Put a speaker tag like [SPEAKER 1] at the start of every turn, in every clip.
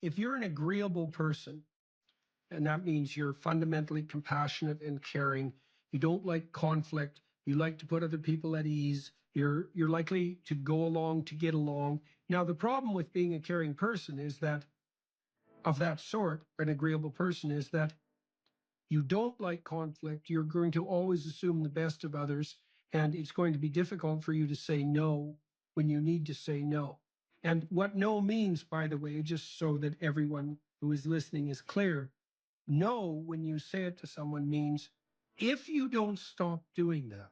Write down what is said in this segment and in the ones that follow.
[SPEAKER 1] if you're an agreeable person, and that means you're fundamentally compassionate and caring, you don't like conflict, you like to put other people at ease, you're likely to go along to get along. Now, the problem with being a caring person is that, of that sort, an agreeable person, is that you don't like conflict, you're going to always assume the best of others, and it's going to be difficult for you to say no when you need to say no. And what no means, by the way, just so that everyone who is listening is clear, no, when you say it to someone, means if you don't stop doing that,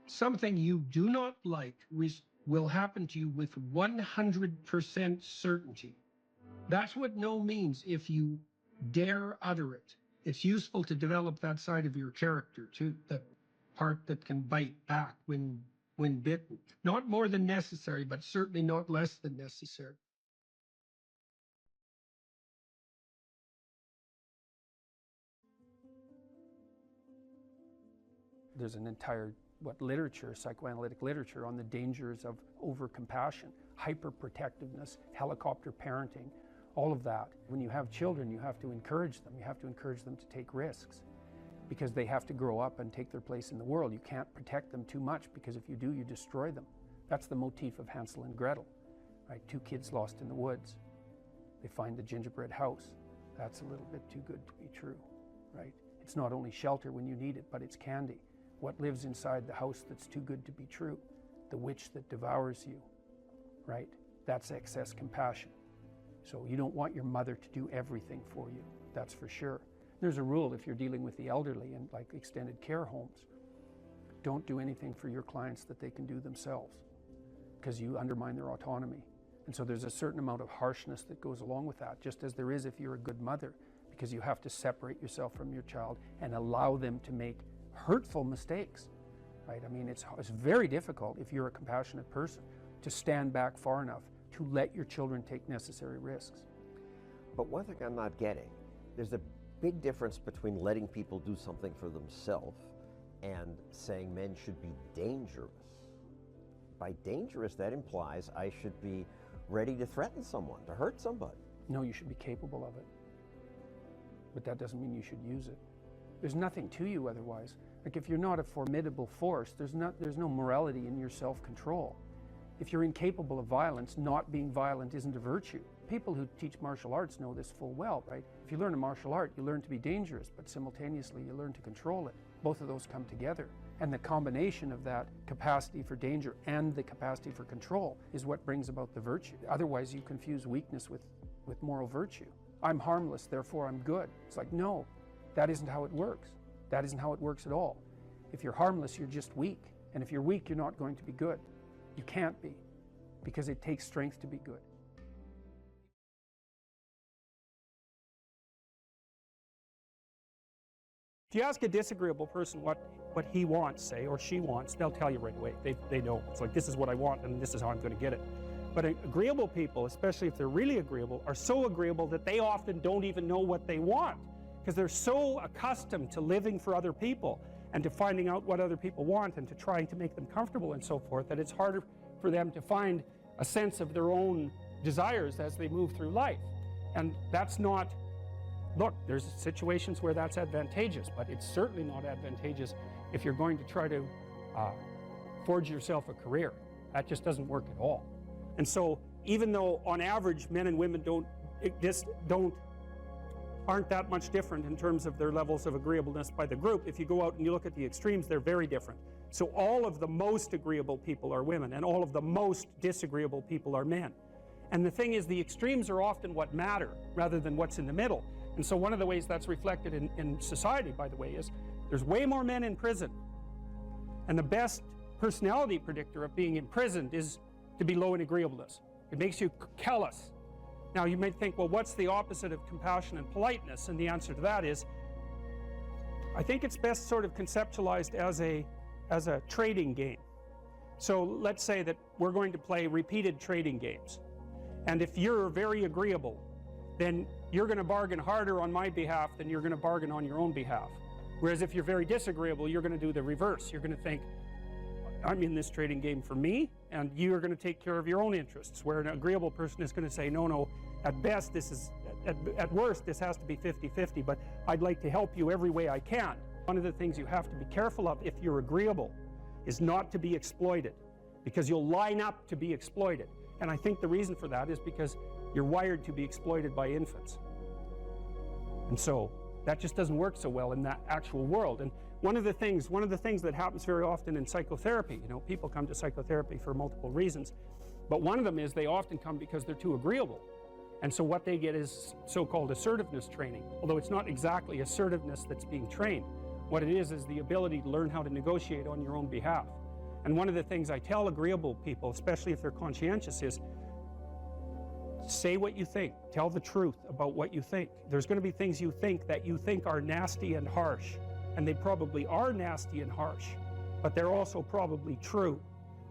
[SPEAKER 1] something you do not like will happen to you with 100% certainty. That's what no means if you dare utter it. It's useful to develop that side of your character too, the part that can bite back when bitten. Not more than necessary, but certainly not less than necessary.
[SPEAKER 2] There's an entire literature, psychoanalytic literature, on the dangers of overcompassion, hyperprotectiveness, helicopter parenting, all of that. When you have children, you have to encourage them. You have to encourage them to take risks because they have to grow up and take their place in the world. You can't protect them too much because if you do, you destroy them. That's the motif of Hansel and Gretel, right? Two kids lost in the woods. They find the gingerbread house. That's a little bit too good to be true, right? It's not only shelter when you need it, but it's candy. What lives inside the house that's too good to be true? The witch that devours you, right? That's excess compassion. So you don't want your mother to do everything for you, that's for sure. There's a rule if you're dealing with the elderly in like extended care homes. Don't do anything for your clients that they can do themselves because you undermine their autonomy. And so there's a certain amount of harshness that goes along with that, just as there is if you're a good mother, because you have to separate yourself from your child and allow them to make hurtful mistakes, right? I mean, it's very difficult if you're a compassionate person to stand back far enough to let your children take necessary risks.
[SPEAKER 3] But one thing I'm not getting, there's a big difference between letting people do something for themselves and saying men should be dangerous. By dangerous, that implies I should be ready to threaten someone, to hurt somebody.
[SPEAKER 2] No, you should be capable of it. But that doesn't mean you should use it. There's nothing to you otherwise. Like if you're not a formidable force, there's no morality in your self-control. If you're incapable of violence, not being violent isn't a virtue. People who teach martial arts know this full well, right? If you learn a martial art, you learn to be dangerous, but simultaneously you learn to control it. Both of those come together. And the combination of that capacity for danger and the capacity for control is what brings about the virtue. Otherwise, you confuse weakness with moral virtue. I'm harmless, therefore I'm good. It's like, no, that isn't how it works. That isn't how it works at all. If you're harmless, you're just weak. And if you're weak, you're not going to be good. You can't be, because it takes strength to be good.
[SPEAKER 4] If you ask a disagreeable person what he wants, say, or she wants, they'll tell you right away. They know. It's like, this is what I want, and this is how I'm going to get it. But agreeable people, especially if they're really agreeable, are so agreeable that they often don't even know what they want, because they're so accustomed to living for other people and to finding out what other people want and to trying to make them comfortable and so forth, that it's harder for them to find a sense of their own desires as they move through life. And that's not, look, there's situations where that's advantageous, but it's certainly not advantageous if you're going to try to forge yourself a career. That just doesn't work at all. And so even though on average men and women aren't that much different in terms of their levels of agreeableness by the group, if you go out and you look at the extremes, they're very different. So all of the most agreeable people are women, and all of the most disagreeable people are men. And the thing is, the extremes are often what matter rather than what's in the middle. And so one of the ways that's reflected in society, by the way, is there's way more men in prison. And the best personality predictor of being imprisoned is to be low in agreeableness. It makes you callous. Now you might think, well, what's the opposite of compassion and politeness? And the answer to that is, I think it's best sort of conceptualized as a trading game. So let's say that we're going to play repeated trading games. And if you're very agreeable, then you're going to bargain harder on my behalf than you're going to bargain on your own behalf. Whereas if you're very disagreeable, you're going to do the reverse. You're going to think, I'm in this trading game for me, and you're going to take care of your own interests, where an agreeable person is going to say, no, at best this is, at worst this has to be 50-50, but I'd like to help you every way I can. One of the things you have to be careful of if you're agreeable is not to be exploited, because you'll line up to be exploited. And I think the reason for that is because you're wired to be exploited by infants. And so that just doesn't work so well in that actual world. And one of the things that happens very often in psychotherapy, people come to psychotherapy for multiple reasons, but one of them is they often come because they're too agreeable. And so what they get is so-called assertiveness training, although it's not exactly assertiveness that's being trained. What it is the ability to learn how to negotiate on your own behalf. And one of the things I tell agreeable people, especially if they're conscientious, is say what you think. Tell the truth about what you think. There's going to be things you think that you think are nasty and harsh, and they probably are nasty and harsh, but they're also probably true.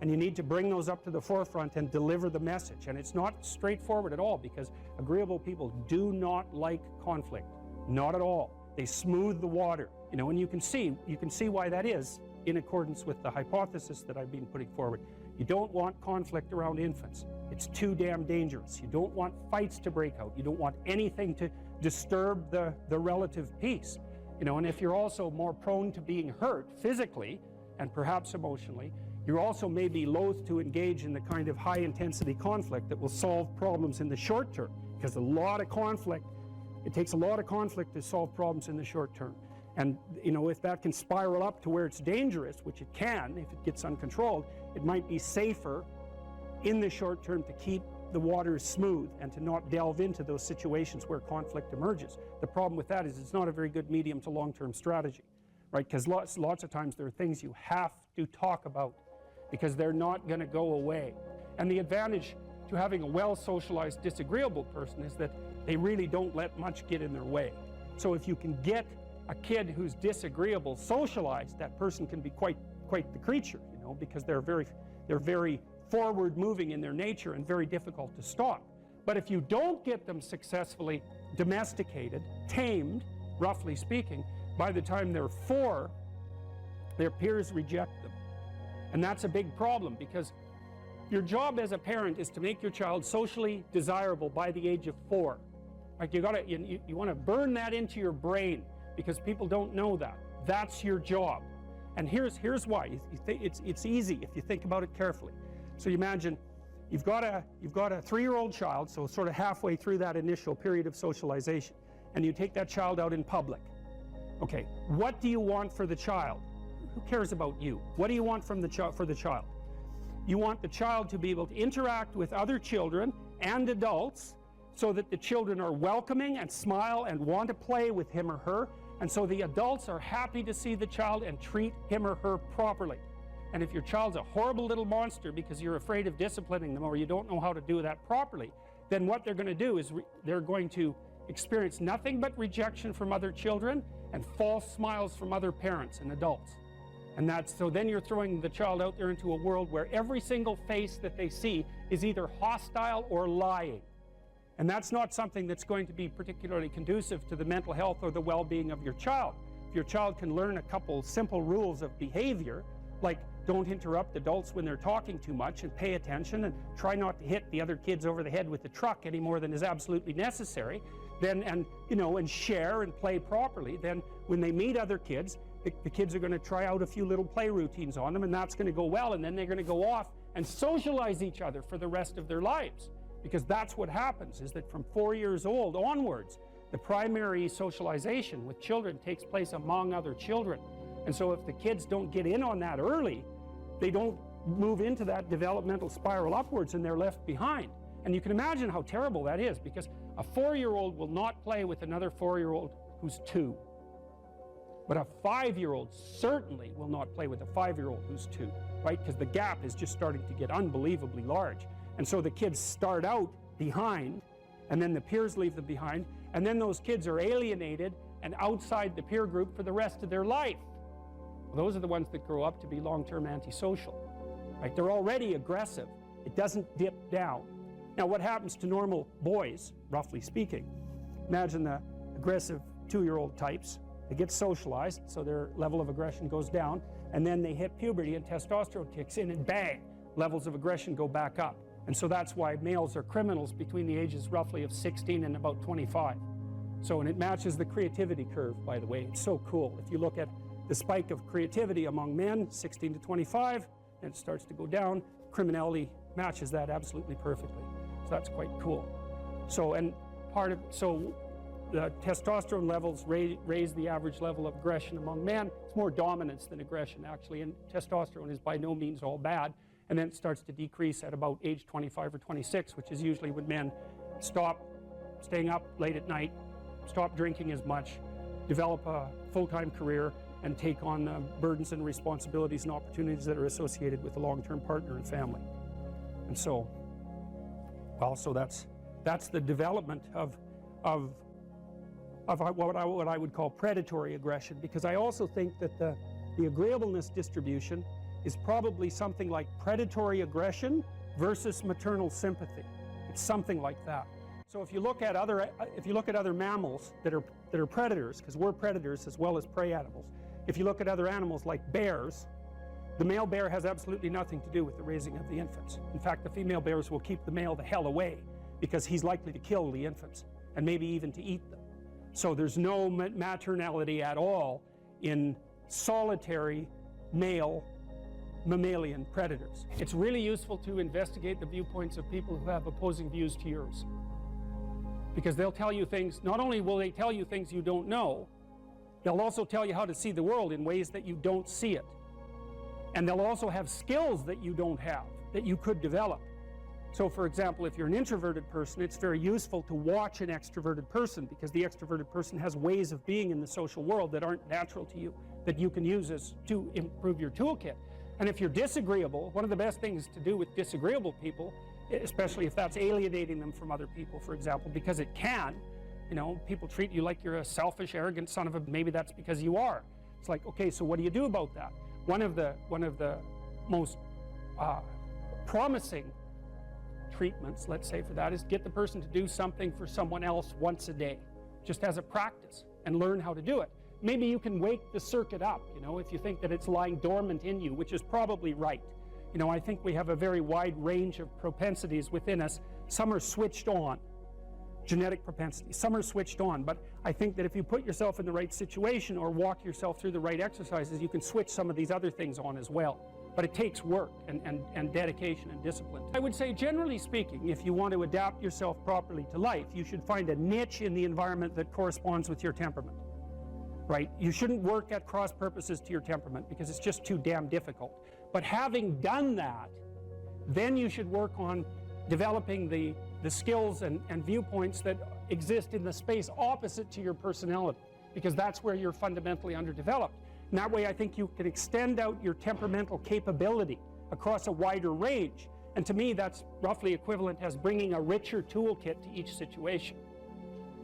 [SPEAKER 4] And you need to bring those up to the forefront and deliver the message. And it's not straightforward at all, because agreeable people do not like conflict. Not at all. They smooth the water. And you can see why that is in accordance with the hypothesis that I've been putting forward. You don't want conflict around infants. It's too damn dangerous. You don't want fights to break out. You don't want anything to disturb the relative peace. And if you're also more prone to being hurt physically and perhaps emotionally, you also may be loath to engage in the kind of high-intensity conflict that will solve problems in the short term, because it takes a lot of conflict to solve problems in the short term. And if that can spiral up to where it's dangerous, which it can if it gets uncontrolled, it might be safer in the short term to keep the waters smooth and to not delve into those situations where conflict emerges. The problem with that is it's not a very good medium to long-term strategy, right? Because lots of times there are things you have to talk about because they're not going to go away. And the advantage to having a well-socialized disagreeable person is that they really don't let much get in their way. So if you can get a kid who's disagreeable socialized, that person can be quite the creature, because they're very forward-moving in their nature and very difficult to stop. But if you don't get them successfully domesticated, tamed, roughly speaking, by the time they're 4, their peers reject them. And that's a big problem, because your job as a parent is to make your child socially desirable by the age of 4. Like you want to burn that into your brain, because people don't know that. That's your job. And here's why. It's easy if you think about it carefully. So you imagine you've got a 3-year-old child, so sort of halfway through that initial period of socialization, and you take that child out in public. Okay, what do you want for the child? Who cares about you? What do you want for the child? You want the child to be able to interact with other children and adults so that the children are welcoming and smile and want to play with him or her, and so the adults are happy to see the child and treat him or her properly. And if your child's a horrible little monster because you're afraid of disciplining them or you don't know how to do that properly, then what they're going to do is they're going to experience nothing but rejection from other children and false smiles from other parents and adults. And so then you're throwing the child out there into a world where every single face that they see is either hostile or lying. And that's not something that's going to be particularly conducive to the mental health or the well-being of your child. If your child can learn a couple simple rules of behavior, like don't interrupt adults when they're talking too much and pay attention and try not to hit the other kids over the head with the truck any more than is absolutely necessary, and share and play properly, then when they meet other kids, the kids are going to try out a few little play routines on them, and that's going to go well, and then they're going to go off and socialize each other for the rest of their lives. Because that's what happens, is that from 4 years old onwards, the primary socialization with children takes place among other children. And so if the kids don't get in on that early, they don't move into that developmental spiral upwards and they're left behind. And you can imagine how terrible that is, because a 4-year-old will not play with another 4-year-old who's 2. But a 5-year-old certainly will not play with a 5-year-old who's 2, right? Because the gap is just starting to get unbelievably large. And so the kids start out behind, and then the peers leave them behind, and then those kids are alienated and outside the peer group for the rest of their life. Well, those are the ones that grow up to be long-term antisocial, right? They're already aggressive. It doesn't dip down. Now, what happens to normal boys, roughly speaking? Imagine the aggressive 2-year-old types. They get socialized, so their level of aggression goes down, and then they hit puberty and testosterone kicks in, and bang, levels of aggression go back up. And so that's why males are criminals between the ages roughly of 16 and about 25. So, and it matches the creativity curve, by the way. It's so cool. If you look at the spike of creativity among men, 16 to 25, and it starts to go down, criminality matches that absolutely perfectly. So that's quite cool. So, and so the testosterone levels raise the average level of aggression among men. It's more dominance than aggression, actually, and testosterone is by no means all bad. And then it starts to decrease at about age 25 or 26, which is usually when men stop staying up late at night, stop drinking as much, develop a full-time career, and take on the burdens and responsibilities and opportunities that are associated with a long-term partner and family. And so, well, so that's the development of what I would call predatory aggression, because I also think that the agreeableness distribution is probably something like predatory aggression versus maternal sympathy. It's something like that. So if you look at other mammals that are predators, because we're predators as well as prey animals, if you look at other animals like bears, the male bear has absolutely nothing to do with the raising of the infants. In fact, the female bears will keep the male the hell away because he's likely to kill the infants and maybe even to eat them. So there's no maternality at all in solitary male mammalian predators. It's really useful to investigate the viewpoints of people who have opposing views to yours, because they'll tell you things. Not only will they tell you things you don't know, they'll also tell you how to see the world in ways that you don't see it. And they'll also have skills that you don't have, that you could develop. So for example, if you're an introverted person, it's very useful to watch an extroverted person, because the extroverted person has ways of being in the social world that aren't natural to you, that you can use to improve your toolkit. And if you're disagreeable, one of the best things to do with disagreeable people, especially if that's alienating them from other people, for example, because it can, you know, people treat you like you're a selfish, arrogant son of a, maybe that's because you are. It's like, okay, so what do you do about that? One of the most promising treatments, let's say, for that is get the person to do something for someone else once a day, just as a practice, and learn how to do it. Maybe you can wake the circuit up, you know, if you think that it's lying dormant in you, which is probably right. You know, I think we have a very wide range of propensities within us. Some are switched on, genetic propensities. Some are switched on, but I think that if you put yourself in the right situation or walk yourself through the right exercises, you can switch some of these other things on as well. But it takes work and dedication and discipline. I would say, generally speaking, if you want to adapt yourself properly to life, you should find a niche in the environment that corresponds with your temperament. Right? You shouldn't work at cross purposes to your temperament because it's just too damn difficult. But having done that, then you should work on developing the skills and viewpoints that exist in the space opposite to your personality, because that's where you're fundamentally underdeveloped. And that way I think you can extend out your temperamental capability across a wider range. And to me, that's roughly equivalent as bringing a richer toolkit to each situation.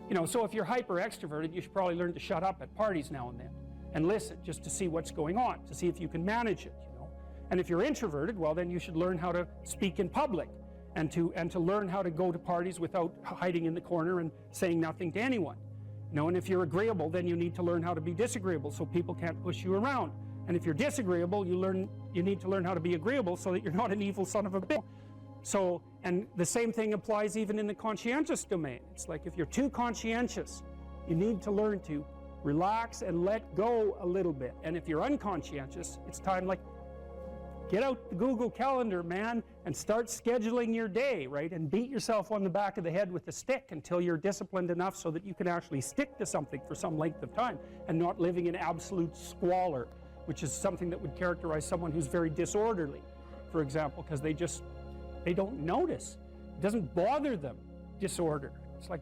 [SPEAKER 4] You know, so if you're hyper extroverted, you should probably learn to shut up at parties now and then and listen just to see what's going on, to see if you can manage it, you know. And if you're introverted, well, then you should learn how to speak in public and to learn how to go to parties without hiding in the corner and saying nothing to anyone. You know, and if you're agreeable, then you need to learn how to be disagreeable so people can't push you around. And if you're disagreeable, you need to learn how to be agreeable so that you're not an evil son of a bitch. So, and the same thing applies even in the conscientious domain. It's like if you're too conscientious, you need to learn to relax and let go a little bit. And if you're unconscientious, it's time, like, get out the Google Calendar, man, and start scheduling your day, right? And beat yourself on the back of the head with a stick until you're disciplined enough so that you can actually stick to something for some length of time and not living in absolute squalor, which is something that would characterize someone who's very disorderly, for example, because they don't notice. It doesn't bother them, disorder. It's like,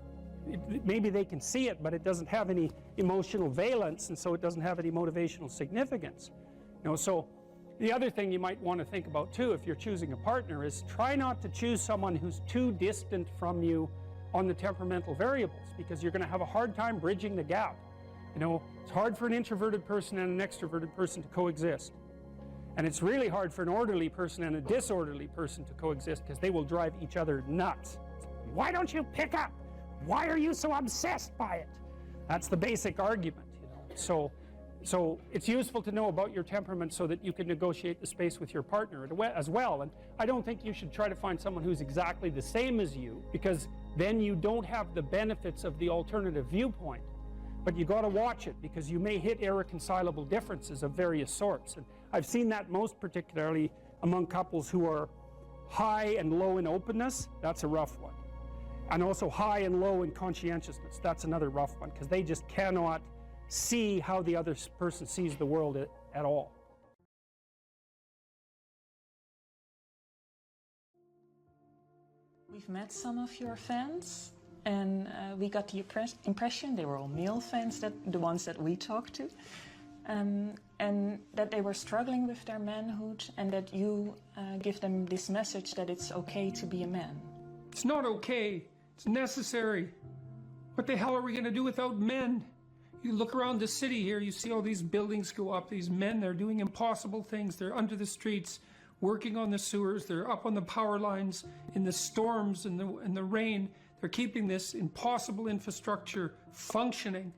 [SPEAKER 4] maybe they can see it, but it doesn't have any emotional valence, and so it doesn't have any motivational significance. You know, so the other thing you might want to think about too, if you're choosing a partner, is try not to choose someone who's too distant from you on the temperamental variables, because you're going to have a hard time bridging the gap. You know, it's hard for an introverted person and an extroverted person to coexist. And it's really hard for an orderly person and a disorderly person to coexist, because they will drive each other nuts. Why don't you pick up? Why are you so obsessed by it? That's the basic argument, you know. So So it's useful to know about your temperament so that you can negotiate the space with your partner as well. And I don't think you should try to find someone who's exactly the same as you, because then you don't have the benefits of the alternative viewpoint. But you got to watch it, because you may hit irreconcilable differences of various sorts. And I've seen that most particularly among couples who are high and low in openness. That's a rough one. And also high and low in conscientiousness. That's another rough one, because they just cannot see how the other person sees the world at all.
[SPEAKER 5] We've met some of your fans, and we got the impression they were all male fans, the ones that we talked to, and that they were struggling with their manhood, and that you give them this message that it's okay to be a man.
[SPEAKER 2] It's not okay. It's necessary. What the hell are we going to do without men? You look around the city here, you see all these buildings go up, these men, they're doing impossible things. They're under the streets, working on the sewers, they're up on the power lines, in the storms and the rain. They're keeping this impossible infrastructure functioning,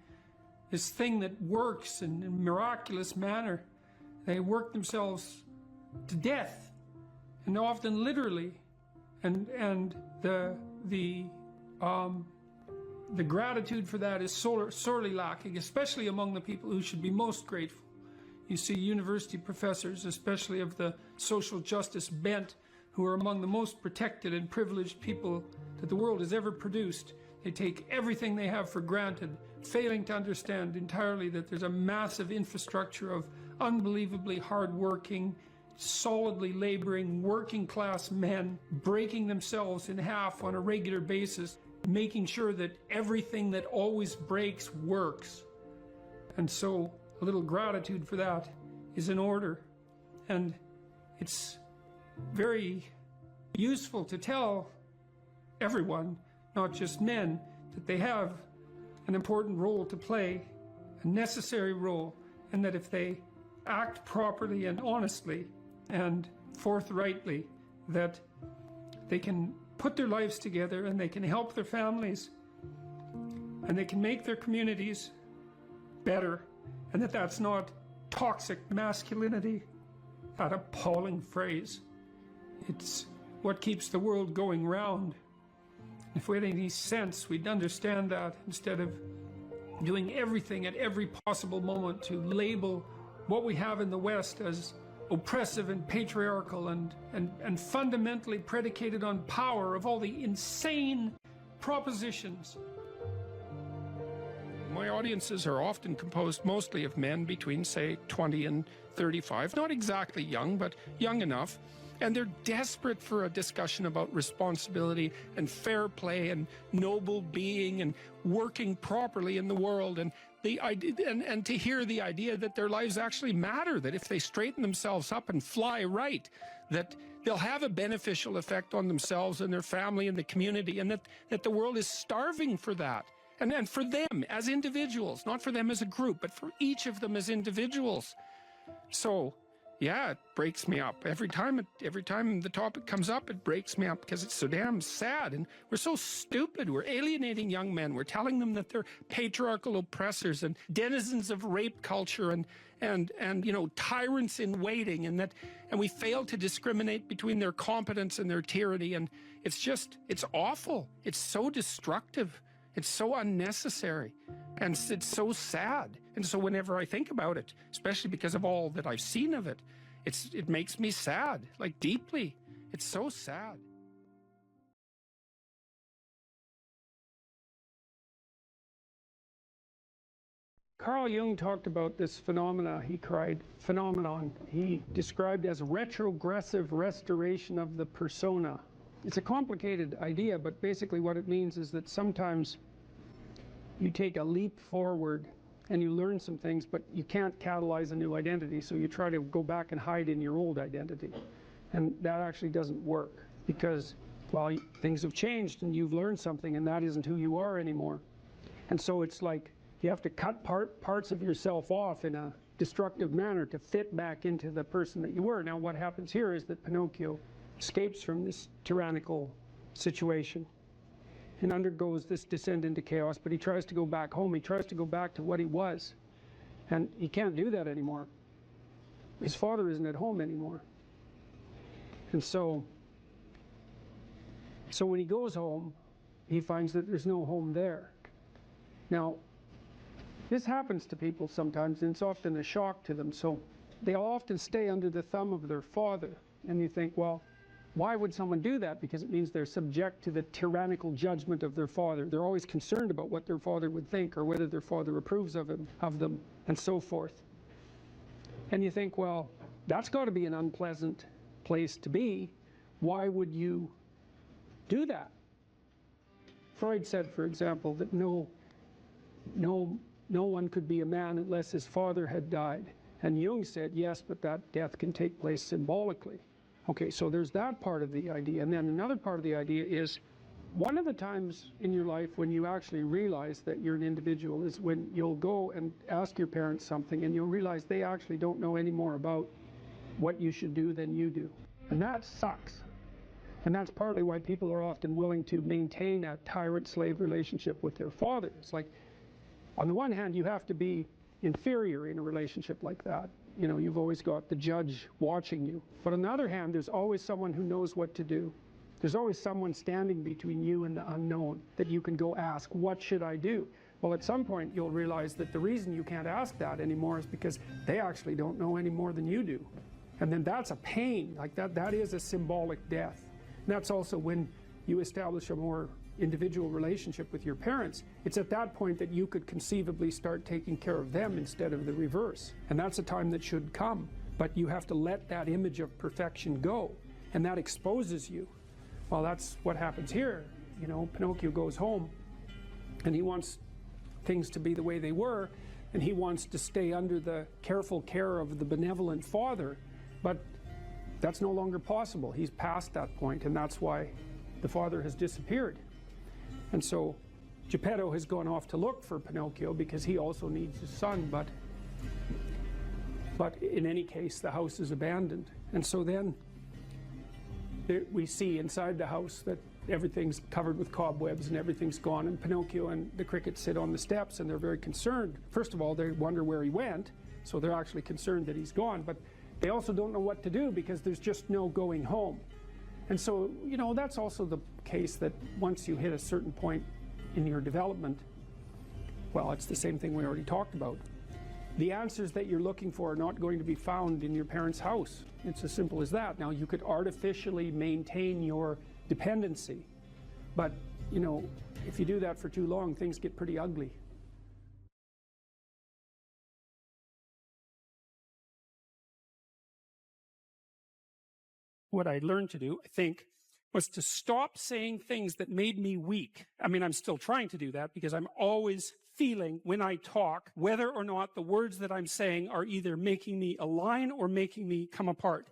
[SPEAKER 2] this thing that works in a miraculous manner. They work themselves to death, and often literally. And the gratitude for that is sorely lacking, especially among the people who should be most grateful. You see university professors, especially of the social justice bent, who are among the most protected and privileged people that the world has ever produced. They take everything they have for granted, failing to understand entirely that there's a massive infrastructure of unbelievably hardworking, solidly laboring, working class men breaking themselves in half on a regular basis, making sure that everything that always breaks works. And so a little gratitude for that is in order. And it's very useful to tell everyone, not just men, that they have an important role to play, a necessary role, and that if they act properly and honestly and forthrightly, that they can put their lives together and they can help their families and they can make their communities better, and that's not toxic masculinity, that appalling phrase. It's what keeps the world going round. If we had any sense, we'd understand that, instead of doing everything at every possible moment to label what we have in the West as oppressive and patriarchal and fundamentally predicated on power, of all the insane propositions. My audiences are often composed mostly of men between, say, 20 and 35, not exactly young, but young enough. And they're desperate for a discussion about responsibility and fair play and noble being and working properly in the world, and the idea, and to hear the idea that their lives actually matter, that if they straighten themselves up and fly right, that they'll have a beneficial effect on themselves and their family and the community, and that the world is starving for that. And for them as individuals, not for them as a group, but for each of them as individuals. So yeah, it breaks me up. Every time the topic comes up, it breaks me up, because it's so damn sad. And we're so stupid. We're alienating young men. We're telling them that they're patriarchal oppressors and denizens of rape culture and you know, tyrants in waiting, and we fail to discriminate between their competence and their tyranny. And it's awful. It's so destructive. It's so unnecessary, and it's so sad. And so whenever I think about it, especially because of all that I've seen of it, it makes me sad, like deeply. It's so sad. Carl Jung talked about this phenomenon he described as retrogressive restoration of the persona. It's a complicated idea, but basically what it means is that sometimes you take a leap forward and you learn some things, but you can't catalyze a new identity, so you try to go back and hide in your old identity. And that actually doesn't work, because, well, things have changed and you've learned something, and that isn't who you are anymore. And so it's like you have to cut parts of yourself off in a destructive manner to fit back into the person that you were. Now what happens here is that Pinocchio escapes from this tyrannical situation and undergoes this descent into chaos, but he tries to go back home. He tries to go back to what he was. And he can't do that anymore. His father isn't at home anymore. And so when he goes home, he finds that there's no home there. Now, this happens to people sometimes, and it's often a shock to them. So they'll often stay under the thumb of their father. And you think, well, why would someone do that? Because it means they're subject to the tyrannical judgment of their father. They're always concerned about what their father would think, or whether their father approves of them, and so forth. And you think, well, that's got to be an unpleasant place to be. Why would you do that? Freud said, for example, that no one could be a man unless his father had died. And Jung said, yes, but that death can take place symbolically. Okay, so there's that part of the idea. And then another part of the idea is, one of the times in your life when you actually realize that you're an individual is when you'll go and ask your parents something and you'll realize they actually don't know any more about what you should do than you do. And that sucks. And that's partly why people are often willing to maintain a tyrant-slave relationship with their father. It's like, on the one hand, you have to be inferior in a relationship like that. You know, you've always got the judge watching you. But on the other hand, there's always someone who knows what to do. There's always someone standing between you and the unknown that you can go ask, what should I do? Well, at some point, you'll realize that the reason you can't ask that anymore is because they actually don't know any more than you do. And then that's a pain. Like that is a symbolic death. And that's also when you establish a more individual relationship with your parents. It's at that point that you could conceivably start taking care of them instead of the reverse. And that's a time that should come. But you have to let that image of perfection go. And that exposes you. Well, that's what happens here. You know, Pinocchio goes home and he wants things to be the way they were, and he wants to stay under the careful care of the benevolent father. But that's no longer possible. He's past that point, and that's why the father has disappeared. And so Geppetto has gone off to look for Pinocchio because he also needs his son, but in any case, the house is abandoned. And so then we see inside the house that everything's covered with cobwebs and everything's gone, and Pinocchio and the cricket sit on the steps and they're very concerned. First of all, they wonder where he went, so they're actually concerned that he's gone, but they also don't know what to do because there's just no going home. And so, you know, that's also the case that once you hit a certain point in your development, well, it's the same thing we already talked about. The answers that you're looking for are not going to be found in your parents' house. It's as simple as that. Now, you could artificially maintain your dependency, but, you know, if you do that for too long, things get pretty ugly.
[SPEAKER 4] What I learned to do, I think, was to stop saying things that made me weak. I mean, I'm still trying to do that because I'm always feeling when I talk whether or not the words that I'm saying are either making me align or making me come apart.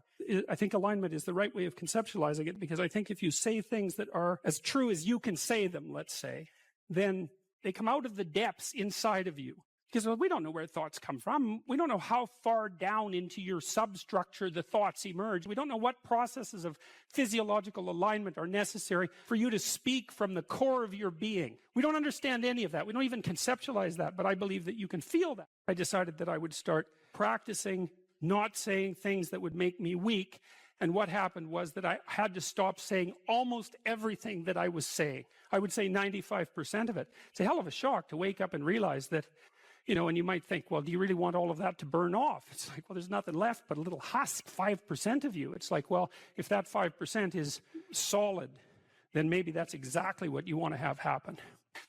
[SPEAKER 4] I think alignment is the right way of conceptualizing it, because I think if you say things that are as true as you can say them, let's say, then they come out of the depths inside of you. Because we don't know where thoughts come from. We don't know how far down into your substructure the thoughts emerge. We don't know what processes of physiological alignment are necessary for you to speak from the core of your being. We don't understand any of that. We don't even conceptualize that, but I believe that you can feel that. I decided that I would start practicing not saying things that would make me weak. And what happened was that I had to stop saying almost everything that I was saying. I would say 95% of it. It's a hell of a shock to wake up and realize that, you know, and you might think, well, do you really want all of that to burn off? It's like, well, there's nothing left but a little husk, 5% of you. It's like, well, if that 5% is solid, then maybe that's exactly what you want to have happen.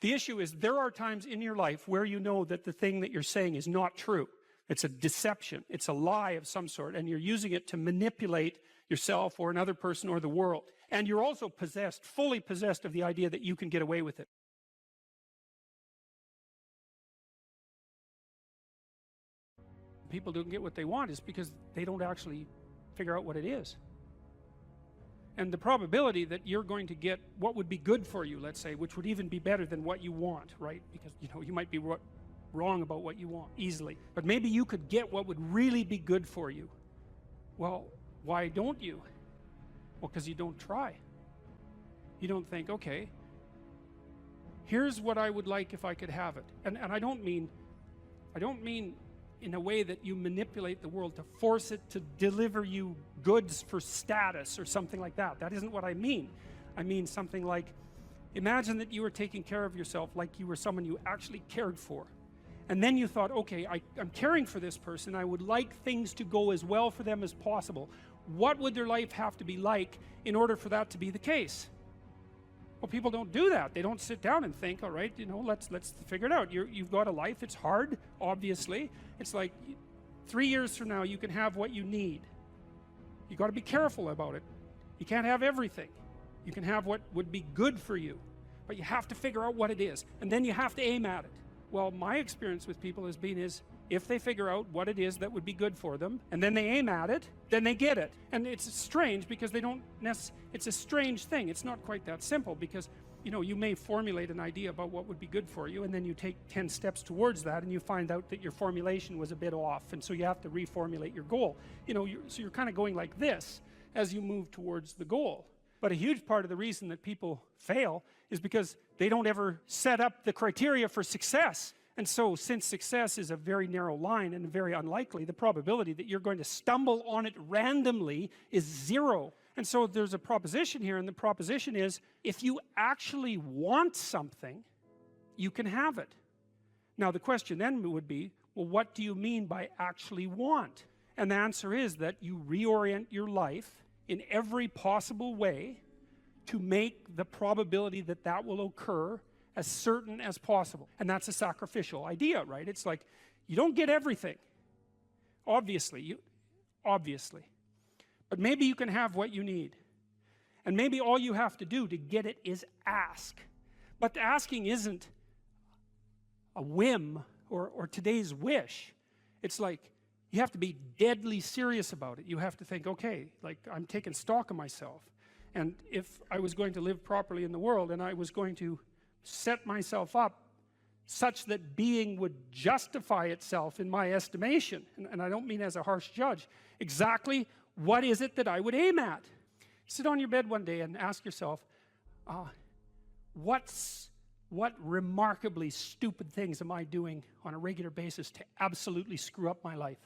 [SPEAKER 4] The issue is there are times in your life where you know that the thing that you're saying is not true. It's a deception. It's a lie of some sort, and you're using it to manipulate yourself or another person or the world. And you're also possessed, fully possessed of the idea that you can get away with it. People don't get what they want is because they don't actually figure out what it is. And the probability that you're going to get what would be good for you, let's say, which would even be better than what you want, right? Because, you know, you might be wrong about what you want easily. But maybe you could get what would really be good for you. Well, why don't you? Well, because you don't try. You don't think, okay, here's what I would like if I could have it. And I don't mean in a way that you manipulate the world to force it to deliver you goods for status or something like that. That isn't what I mean. I mean something like, imagine that you were taking care of yourself like you were someone you actually cared for. And then you thought, okay, I'm caring for this person. I would like things to go as well for them as possible. What would their life have to be like in order for that to be the case? Well, people don't do that. They don't sit down and think, all right, you know, let's figure it out. You've got a life. It's hard, obviously. It's like 3 years from now, you can have what you need. You got to be careful about it. You can't have everything. You can have what would be good for you, but you have to figure out what it is, and then you have to aim at it. Well, my experience with people has been is, if they figure out what it is that would be good for them, and then they aim at it, then they get it. And it's strange because they don't it's a strange thing. It's not quite that simple because, you know, you may formulate an idea about what would be good for you, and then you take 10 steps towards that, and you find out that your formulation was a bit off, and so you have to reformulate your goal. You know, so you're kind of going like this as you move towards the goal. But a huge part of the reason that people fail is because they don't ever set up the criteria for success. And so, since success is a very narrow line and very unlikely, the probability that you're going to stumble on it randomly is 0. And so there's a proposition here, and the proposition is, if you actually want something, you can have it. Now the question then would be, well, what do you mean by actually want? And the answer is that you reorient your life in every possible way to make the probability that that will occur as certain as possible. And that's a sacrificial idea, right? It's like, you don't get everything, obviously, but maybe you can have what you need, and maybe all you have to do to get it is ask. But the asking isn't a whim or today's wish. It's like, you have to be deadly serious about it. You have to think, okay, like, I'm taking stock of myself, and if I was going to live properly in the world, and I was going to set myself up such that being would justify itself in my estimation, and I don't mean as a harsh judge, exactly what is it that I would aim at? Sit on your bed one day and ask yourself, what remarkably stupid things am I doing on a regular basis to absolutely screw up my life?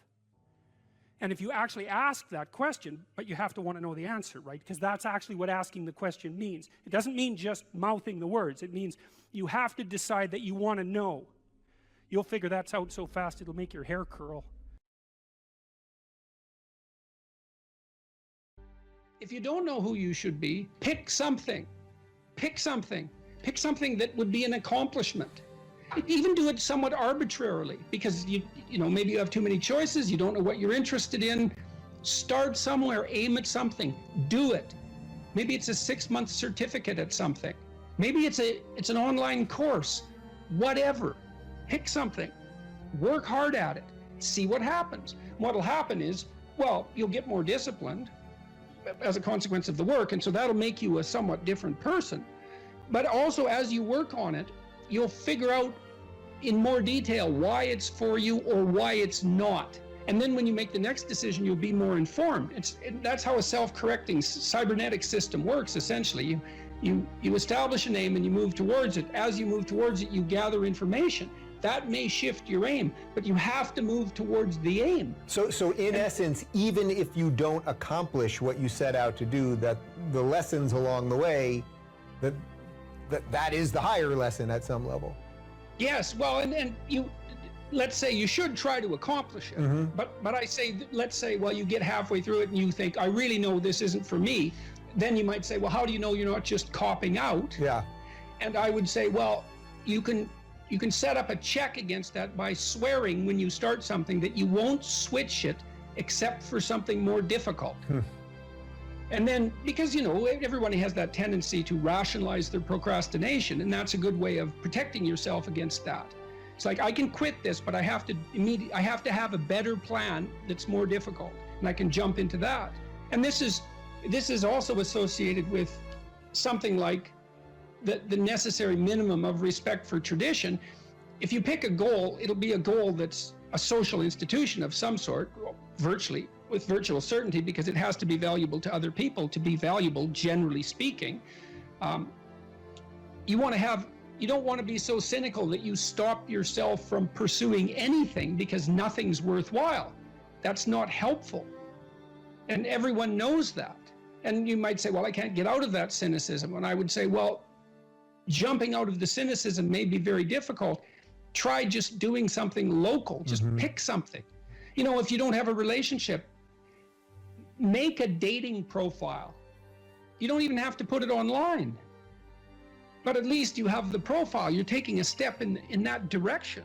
[SPEAKER 4] And if you actually ask that question, but you have to want to know the answer, right? Because that's actually what asking the question means. It doesn't mean just mouthing the words. It means you have to decide that you want to know. You'll figure that out so fast it'll make your hair curl.
[SPEAKER 1] If you don't know who you should be, pick something. Pick something. Pick something that would be an accomplishment. Even do it somewhat arbitrarily, because you know, maybe you have too many choices, you don't know what you're interested in. Start somewhere, aim at something, do it. Maybe it's a 6-month certificate at something. Maybe it's an online course. Whatever. Pick something. Work hard at it. See what happens. What'll happen is, well, you'll get more disciplined as a consequence of the work, and so that'll make you a somewhat different person. But also, as you work on it, you'll figure out in more detail why it's for you or why it's not. And then when you make the next decision, you'll be more informed. That's how a self-correcting cybernetic system works, essentially. You establish an aim and you move towards it. As you move towards it, you gather information. That may shift your aim, but you have to move towards the aim.
[SPEAKER 6] So in essence, even if you don't accomplish what you set out to do, that the lessons along the way, that is the higher lesson at some level.
[SPEAKER 1] Yes, well, and you, let's say you should try to accomplish it,
[SPEAKER 6] Mm-hmm.
[SPEAKER 1] but I say, let's say, well, you get halfway through it and you think, I really know this isn't for me. Then you might say, well, how do you know you're not just copping out?
[SPEAKER 6] Yeah.
[SPEAKER 1] And I would say, well, you can set up a check against that by swearing when you start something that you won't switch it except for something more difficult. And then, because, you know, everybody has that tendency to rationalize their procrastination, and that's a good way of protecting yourself against that. It's like, I can quit this, but I have to have a better plan that's more difficult, and I can jump into that. And this is also associated with something like the necessary minimum of respect for tradition. If you pick a goal, it'll be a goal that's a social institution of some sort, virtually, with virtual certainty, because it has to be valuable to other people to be valuable, generally speaking. You want to have You don't want to be so cynical that you stop yourself from pursuing anything because nothing's worthwhile. That's not helpful. And everyone knows that. And you might say, well, I can't get out of that cynicism. And I would say, well, jumping out of the cynicism may be very difficult. Try just doing something local. Just pick something. You know, if you don't have a relationship, make a dating profile. You don't even have to put it online. But at least you have the profile. You're taking a step in that direction.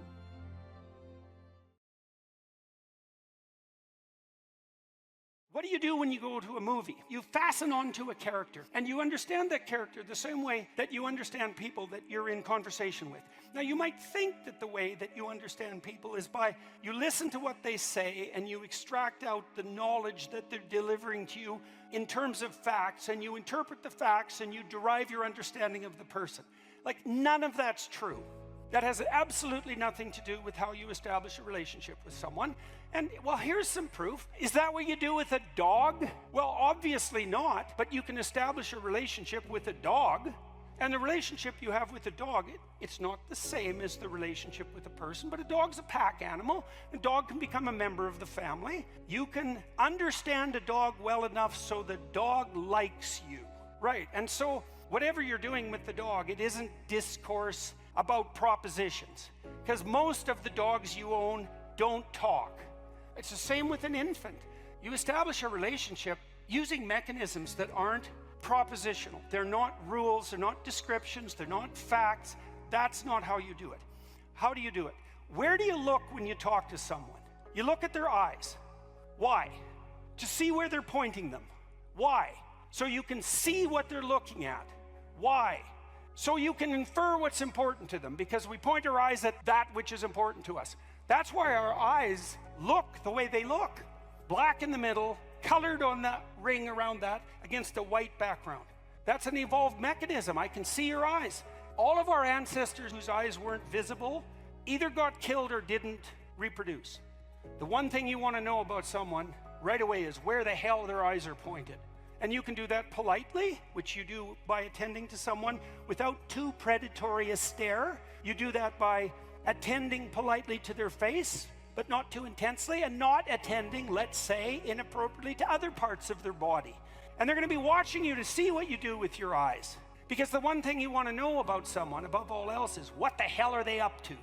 [SPEAKER 4] What do you do when you go to a movie? You fasten onto a character, and you understand that character the same way that you understand people that you're in conversation with. Now, you might think that the way that you understand people is by you listen to what they say and you extract out the knowledge that they're delivering to you in terms of facts, and you interpret the facts and you derive your understanding of the person. Like, none of that's true. That has absolutely nothing to do with how you establish a relationship with someone. And, well, here's some proof. Is that what you do with a dog? Well, obviously not, but you can establish a relationship with a dog. And the relationship you have with a dog, it's not the same as the relationship with a person, but a dog's a pack animal. A dog can become a member of the family. You can understand a dog well enough so the dog likes you, right? And so whatever you're doing with the dog, it isn't discourse about propositions, because most of the dogs you own don't talk. It's the same with an infant. You establish a relationship using mechanisms that aren't propositional. They're not rules, they're not descriptions, they're not facts. That's not how you do it. How do you do it? Where do you look when you talk to someone? You look at their eyes. Why? To see where they're pointing them. Why? So you can see what they're looking at. Why? So you can infer what's important to them, because we point our eyes at that which is important to us. That's why our eyes look the way they look. Black in the middle, colored on that ring around that against a white background. That's an evolved mechanism. I can see your eyes. All of our ancestors whose eyes weren't visible either got killed or didn't reproduce. The one thing you want to know about someone right away is where the hell their eyes are pointed. And you can do that politely, which you do by attending to someone without too predatory a stare. You do that by attending politely to their face, but not too intensely, and not attending, let's say, inappropriately to other parts of their body. And they're going to be watching you to see what you do with your eyes. Because the one thing you want to know about someone, above all else, is what the hell are they up to,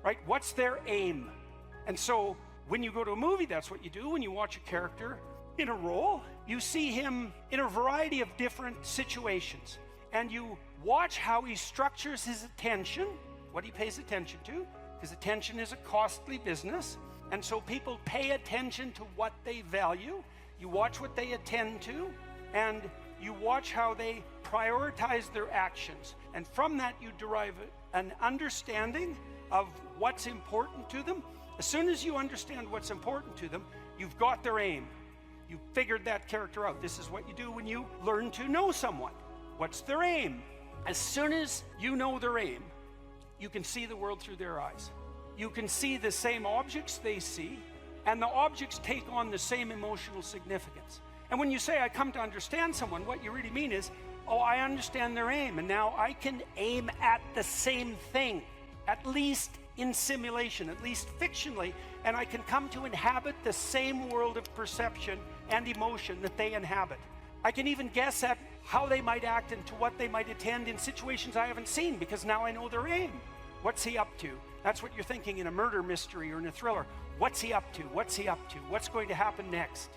[SPEAKER 4] right? What's their aim? And so when you go to a movie, that's what you do. When you watch a character in a role, you see him in a variety of different situations. And you watch how he structures his attention, what he pays attention to, because attention is a costly business. And so people pay attention to what they value. You watch what they attend to, and you watch how they prioritize their actions. And from that, you derive an understanding of what's important to them. As soon as you understand what's important to them, you've got their aim. You figured that character out. This is what you do when you learn to know someone. What's their aim? As soon as you know their aim, you can see the world through their eyes. You can see the same objects they see, and the objects take on the same emotional significance. And when you say, I come to understand someone, what you really mean is, oh, I understand their aim, and now I can aim at the same thing, at least in simulation, at least fictionally, and I can come to inhabit the same world of perception and emotion that they inhabit. I can even guess at how they might act and to what they might attend in situations I haven't seen, because now I know their aim. What's he up to? That's what you're thinking in a murder mystery or in a thriller. What's he up to? What's he up to? What's going to happen next?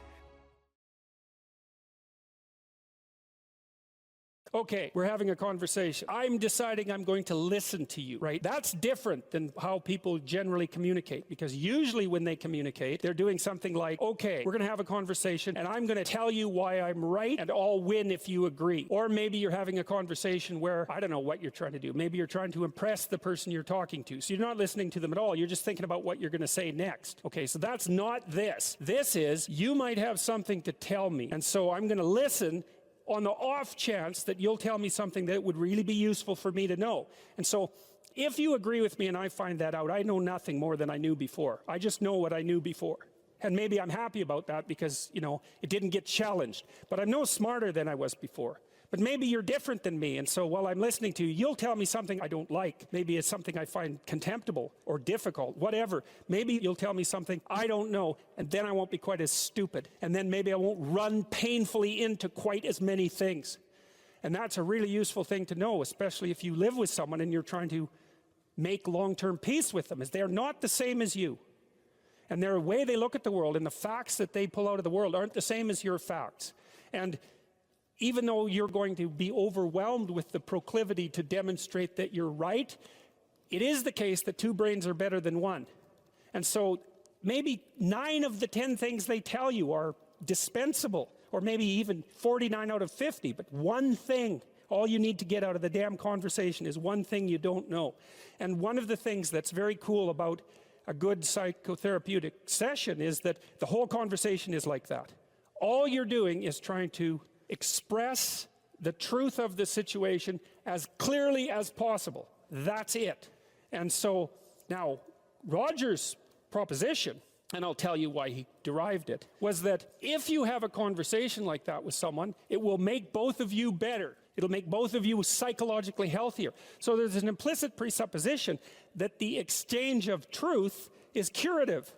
[SPEAKER 2] Okay, we're having a conversation. I'm deciding I'm going to listen to you, right? That's different than how people generally communicate, because usually when they communicate, they're doing something like, okay, we're going to have a conversation and I'm going to tell you why I'm right and I'll win if you agree. Or maybe you're having a conversation where, I don't know what you're trying to do. Maybe you're trying to impress the person you're talking to. So you're not listening to them at all. You're just thinking about what you're going to say next. Okay, so that's not this. This is, you might have something to tell me. And so I'm going to listen on the off chance that you'll tell me something that would really be useful for me to know. And so if you agree with me and I find that out, I know nothing more than I knew before. I just know what I knew before. And maybe I'm happy about that because, you know, it didn't get challenged. But I'm no smarter than I was before.
[SPEAKER 4] But maybe you're different than me, and so while I'm listening to you, you'll tell me something I don't like. Maybe it's something I find contemptible or difficult, whatever. Maybe you'll tell me something I don't know, and then I won't be quite as stupid. And then maybe I won't run painfully into quite as many things. And that's a really useful thing to know, especially if you live with someone and you're trying to make long-term peace with them, is they're not the same as you. And their way they look at the world and the facts that they pull out of the world aren't the same as your facts. And even though you're going to be overwhelmed with the proclivity to demonstrate that you're right, it is the case that two brains are better than one. And so maybe 9 of the 10 things they tell you are dispensable, or maybe even 49 out of 50, but one thing, all you need to get out of the damn conversation is one thing you don't know. And one of the things that's very cool about a good psychotherapeutic session is that the whole conversation is like that. All you're doing is trying to express the truth of the situation as clearly as possible. That's it. And so now Roger's proposition, and I'll tell you why he derived it, was that if you have a conversation like that with someone, it will make both of you better. It'll make both of you psychologically healthier. So there's an implicit presupposition that the exchange of truth is curative.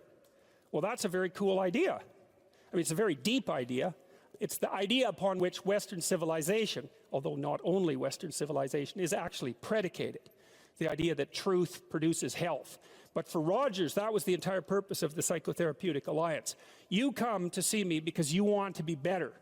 [SPEAKER 4] Well, that's a very cool idea. I mean, it's a very deep idea. It's the idea upon which Western civilization, although not only Western civilization, is actually predicated. The idea that truth produces health. But for Rogers, that was the entire purpose of the Psychotherapeutic Alliance. You come to see me because you want to be better.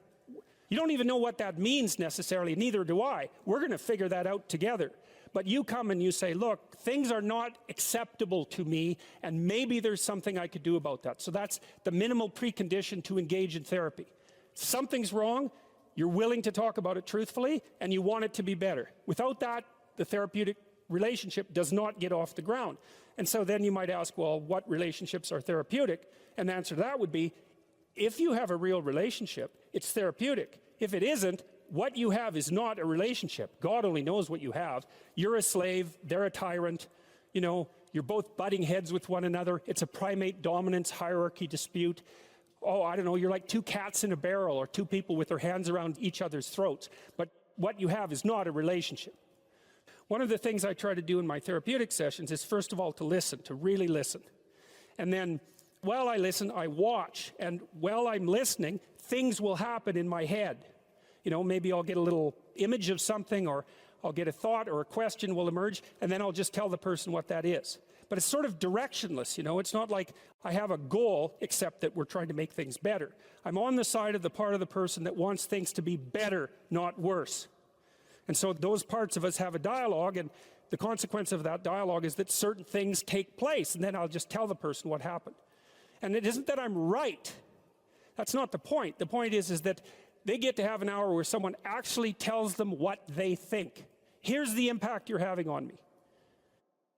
[SPEAKER 4] You don't even know what that means necessarily, neither do I. We're going to figure that out together. But you come and you say, look, things are not acceptable to me, and maybe there's something I could do about that. So that's the minimal precondition to engage in therapy. Something's wrong, you're willing to talk about it truthfully, and you want it to be better. Without that, the therapeutic relationship does not get off the ground. And so then you might ask, well, what relationships are therapeutic? And the answer to that would be, if you have a real relationship, it's therapeutic. If it isn't, what you have is not a relationship. God only knows what you have. You're a slave, they're a tyrant, you know, you're both butting heads with one another. It's a primate dominance hierarchy dispute. Oh, I don't know, you're like two cats in a barrel or two people with their hands around each other's throats. But what you have is not a relationship. One of the things I try to do in my therapeutic sessions is, first of all, to listen, to really listen. And then, while I listen, I watch. And while I'm listening, things will happen in my head. You know, maybe I'll get a little image of something, or I'll get a thought or a question will emerge, and then I'll just tell the person what that is. But it's sort of directionless, you know. It's not like I have a goal, except that we're trying to make things better. I'm on the side of the part of the person that wants things to be better, not worse. And so those parts of us have a dialogue, and the consequence of that dialogue is that certain things take place, and then I'll just tell the person what happened. And it isn't that I'm right. That's not the point. The point is that they get to have an hour where someone actually tells them what they think. Here's the impact you're having on me.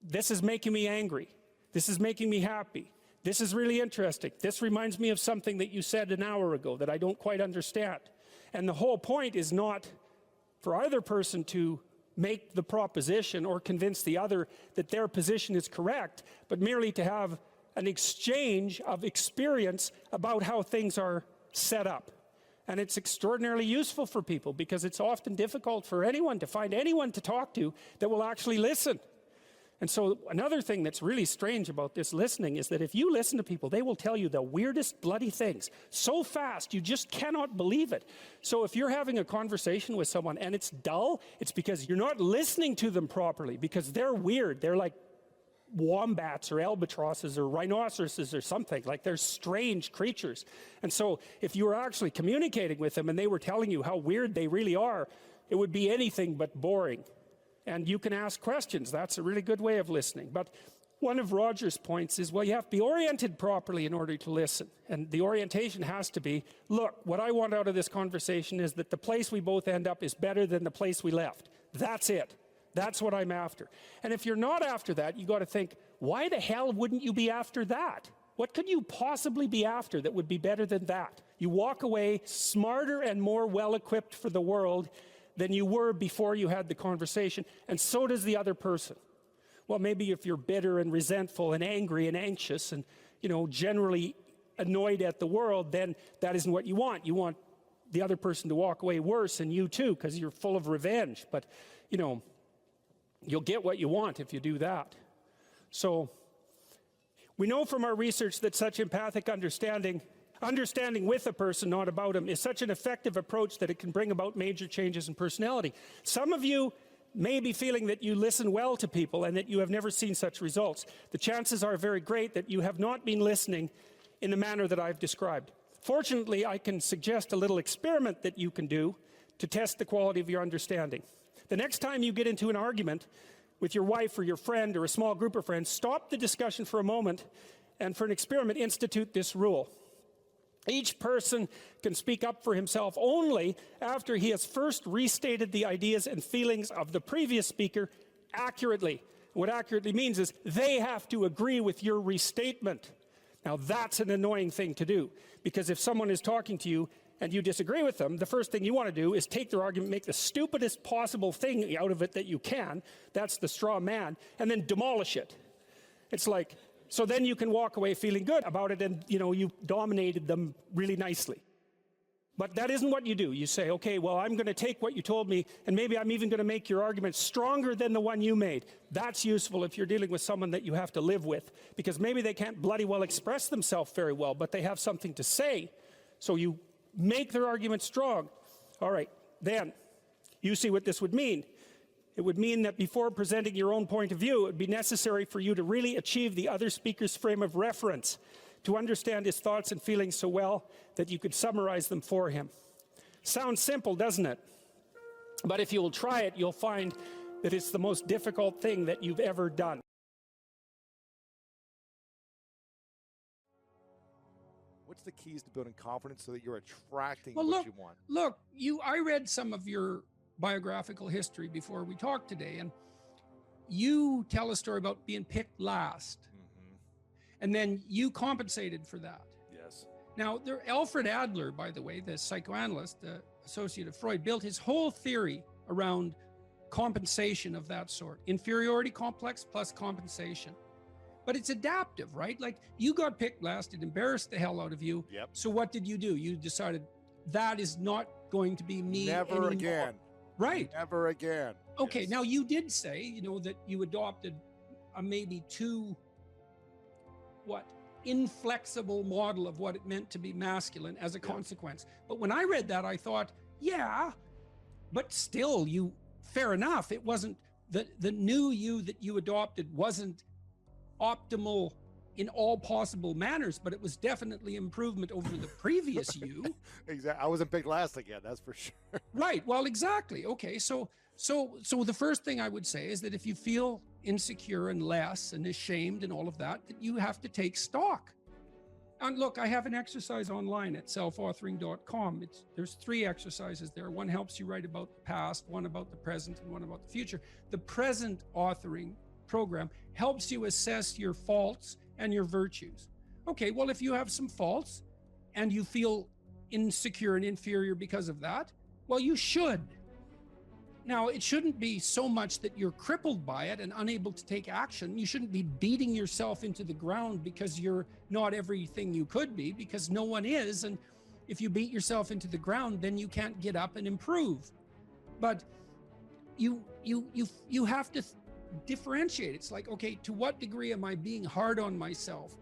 [SPEAKER 4] This is making me angry. This is making me happy. This is really interesting. This reminds me of something that you said an hour ago that I don't quite understand. And the whole point is not for either person to make the proposition or convince the other that their position is correct, but merely to have an exchange of experience about how things are set up. And it's extraordinarily useful for people because it's often difficult for anyone to find anyone to talk to that will actually listen. And so another thing that's really strange about this listening is that if you listen to people, they will tell you the weirdest bloody things so fast you just cannot believe it. So if you're having a conversation with someone and it's dull, it's because you're not listening to them properly, because they're weird. They're like wombats or albatrosses or rhinoceroses or something. Like, they're strange creatures. And so if you were actually communicating with them and they were telling you how weird they really are, it would be anything but boring. And you can ask questions. That's a really good way of listening. But one of Roger's points is, well, you have to be oriented properly in order to listen. And the orientation has to be, look, what I want out of this conversation is that the place we both end up is better than the place we left. That's it. That's what I'm after. And if you're not after that, you got to think, why the hell wouldn't you be after that? What could you possibly be after that would be better than that? You walk away smarter and more well-equipped for the world than you were before you had the conversation, and so does the other person. Well, maybe if you're bitter and resentful and angry and anxious and, you know, generally annoyed at the world, then that isn't what you want. You want the other person to walk away worse, and you too, because you're full of revenge. But, you know, you'll get what you want if you do that. So we know from our research that such empathic understanding with a person, not about him, is such an effective approach that it can bring about major changes in personality. Some of you may be feeling that you listen well to people and that you have never seen such results. The chances are very great that you have not been listening in the manner that I've described. Fortunately, I can suggest a little experiment that you can do to test the quality of your understanding. The next time you get into an argument with your wife or your friend or a small group of friends, stop the discussion for a moment and, for an experiment, institute this rule. Each person can speak up for himself only after he has first restated the ideas and feelings of the previous speaker accurately. What accurately means is they have to agree with your restatement. Now that's an annoying thing to do, because if someone is talking to you and you disagree with them, the first thing you want to do is take their argument, make the stupidest possible thing out of it that you can, that's the straw man, and then demolish it. It's like, so then you can walk away feeling good about it, and you know, you dominated them really nicely. But that isn't what you do. You say, okay, well, I'm going to take what you told me, and maybe I'm even going to make your argument stronger than the one you made. That's useful if you're dealing with someone that you have to live with, because maybe they can't bloody well express themselves very well, but they have something to say. So you make their argument strong. All right, then you see what this would mean. It would mean that before presenting your own point of view, it would be necessary for you to really achieve the other speaker's frame of reference, to understand his thoughts and feelings so well that you could summarize them for him. Sounds simple, doesn't it? But if you'll try it, you'll find that it's the most difficult thing that you've ever done.
[SPEAKER 7] What's the keys to building confidence so that you're attracting
[SPEAKER 1] Well,
[SPEAKER 7] what you want?
[SPEAKER 1] Look, I read some of your biographical history before we talked today, and you tell a story about being picked last. And then you compensated for that.
[SPEAKER 7] Yes.
[SPEAKER 1] Now, Alfred Adler, by the way, the psychoanalyst, the associate of Freud, built his whole theory around compensation of that sort. Inferiority complex plus compensation. But it's adaptive, right? Like, you got picked last, it embarrassed the hell out of you.
[SPEAKER 7] Yep.
[SPEAKER 1] So what did you do? You decided that is not going to be me
[SPEAKER 7] Never
[SPEAKER 1] anymore.
[SPEAKER 7] again.
[SPEAKER 1] Right.
[SPEAKER 7] Never again.
[SPEAKER 1] Okay,
[SPEAKER 7] Yes.
[SPEAKER 1] now you did say, you know, that you adopted a maybe too inflexible model of what it meant to be masculine as a consequence. But when I read that, I thought, yeah, but still, fair enough. It wasn't, the new you that you adopted wasn't optimal in all possible manners, but it was definitely improvement over the previous you.
[SPEAKER 7] Exactly. I wasn't picked last again, that's for sure.
[SPEAKER 1] Right, well, exactly. Okay, so the first thing I would say is that if you feel insecure and less and ashamed and all of that, that you have to take stock. And look, I have an exercise online at selfauthoring.com. There's 3 exercises there. One helps you write about the past, one about the present, and one about the future. The present authoring program helps you assess your faults and your virtues. Okay, well, if you have some faults and you feel insecure and inferior because of that, well, you should. Now, it shouldn't be so much that you're crippled by it and unable to take action. You shouldn't be beating yourself into the ground because you're not everything you could be, because no one is. And if you beat yourself into the ground, then you can't get up and improve. But you have to differentiate. It's like, okay, to what degree am I being hard on myself,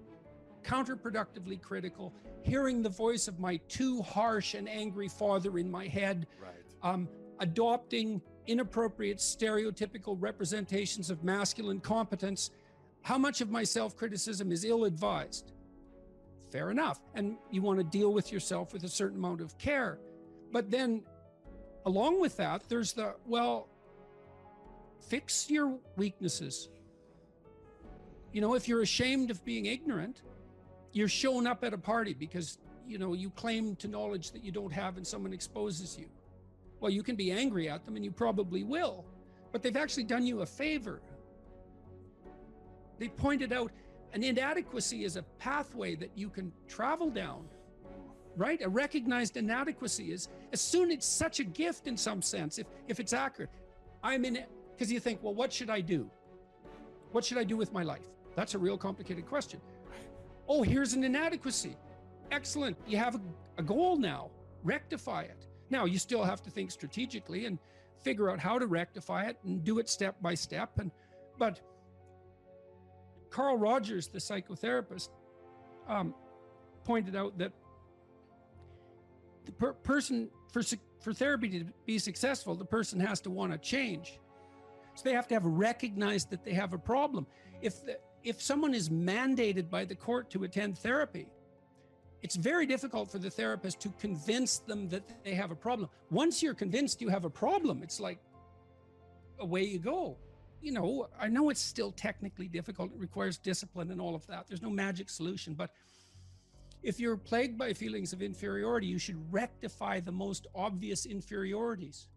[SPEAKER 1] counterproductively critical, hearing the voice of my too harsh and angry father in my head,
[SPEAKER 7] Right.
[SPEAKER 1] Adopting inappropriate stereotypical representations of masculine competence? How much of my self-criticism is ill-advised? Fair enough. And you want to deal with yourself with a certain amount of care. But then along with that, there's fix your weaknesses. You know, if you're ashamed of being ignorant, you're showing up at a party because, you know, you claim to knowledge that you don't have and someone exposes you. Well, you can be angry at them, and you probably will, but they've actually done you a favor. They pointed out an inadequacy is a pathway that you can travel down, right? A recognized inadequacy is, it's such a gift in some sense, if it's accurate. Because you think, well, what should I do? What should I do with my life? That's a real complicated question. Oh, here's an inadequacy. Excellent, you have a goal now.
[SPEAKER 2] rectify it. Now, you still have to think strategically and figure out how to rectify it and do it step by step. But Carl Rogers, the psychotherapist, pointed out that the person, for therapy to be successful, the person has to want to change. So they have to have recognized that they have a problem. If someone is mandated by the court to attend therapy, it's very difficult for the therapist to convince them that they have a problem. Once you're convinced you have a problem, it's like, away you go. You know, I know it's still technically difficult. It requires discipline and all of that. There's no magic solution. But if you're plagued by feelings of inferiority, you should rectify the most obvious inferiorities.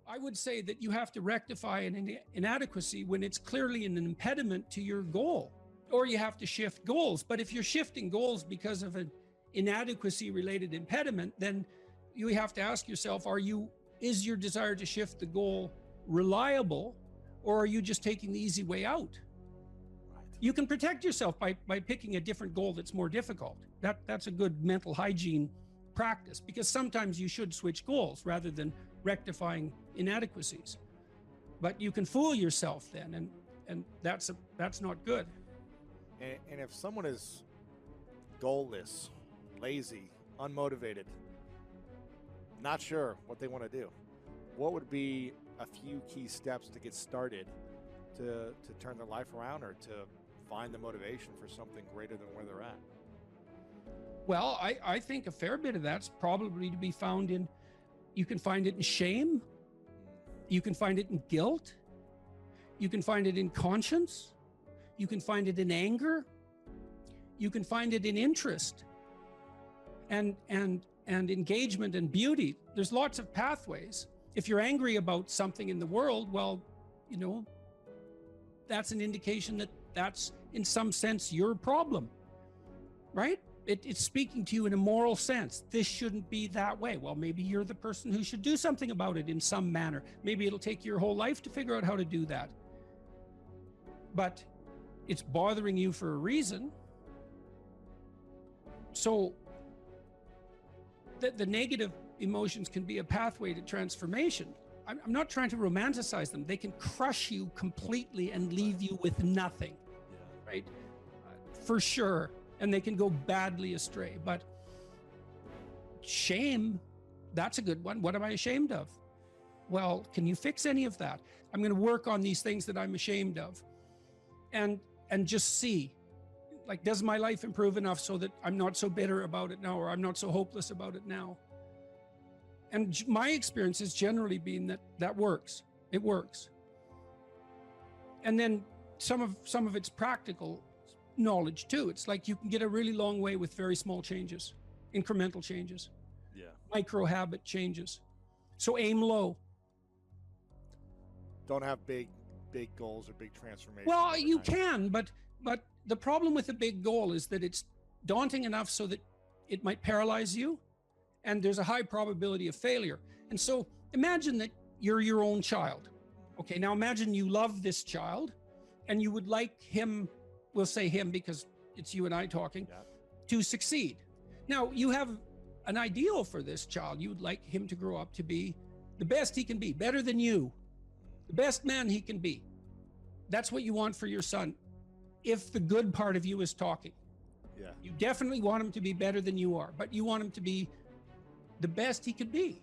[SPEAKER 2] I would say that you have to rectify an inadequacy when it's clearly an impediment to your goal, or you have to shift goals. But if you're shifting goals because of an inadequacy related impediment, then you have to ask yourself, is your desire to shift the goal reliable, or are you just taking the easy way out? Right. You can protect yourself by picking a different goal that's more difficult. That's a good mental hygiene practice, because sometimes you should switch goals rather than rectifying inadequacies. But you can fool yourself then, and that's not good.
[SPEAKER 7] And if someone is goalless, lazy, unmotivated, not sure what they want to do, what would be a few key steps to get started to turn their life around, or to find the motivation for something greater than where they're at?
[SPEAKER 2] Well, I think a fair bit of that's probably to be found in, you can find it in shame, you can find it in guilt, you can find it in conscience, you can find it in anger, you can find it in interest and engagement and beauty. There's lots of pathways. If you're angry about something in the world, well, you know, that's an indication that that's in some sense your problem, right? It's speaking to you in a moral sense. This shouldn't be that way. Well, maybe you're the person who should do something about it in some manner. Maybe it'll take your whole life to figure out how to do that. But it's bothering you for a reason. So the negative emotions can be a pathway to transformation. I'm not trying to romanticize them. They can crush you completely and leave you with nothing, right? For sure. And they can go badly astray. But shame, that's a good one. What am I ashamed of? Well, can you fix any of that? I'm going to work on these things that I'm ashamed of. And just see, like, does my life improve enough so that I'm not so bitter about it now, or I'm not so hopeless about it now? And my experience has generally been that works. It works. And then some of it's practical knowledge too. It's like you can get a really long way with very small changes, incremental changes, micro habit changes. So aim low.
[SPEAKER 7] Don't have big goals or big transformations.
[SPEAKER 2] Well, you can, but the problem with a big goal is that it's daunting enough so that it might paralyze you, and there's a high probability of failure. And so imagine that you're your own child. Okay, now imagine you love this child and you would like him, we'll say him because it's you and I talking, to succeed. Now you have an ideal for this child. You would like him to grow up to be the best he can be, better than you, the best man he can be. That's what you want for your son, if the good part of you is talking.
[SPEAKER 7] Yeah.
[SPEAKER 2] You definitely want him to be better than you are, but you want him to be the best he could be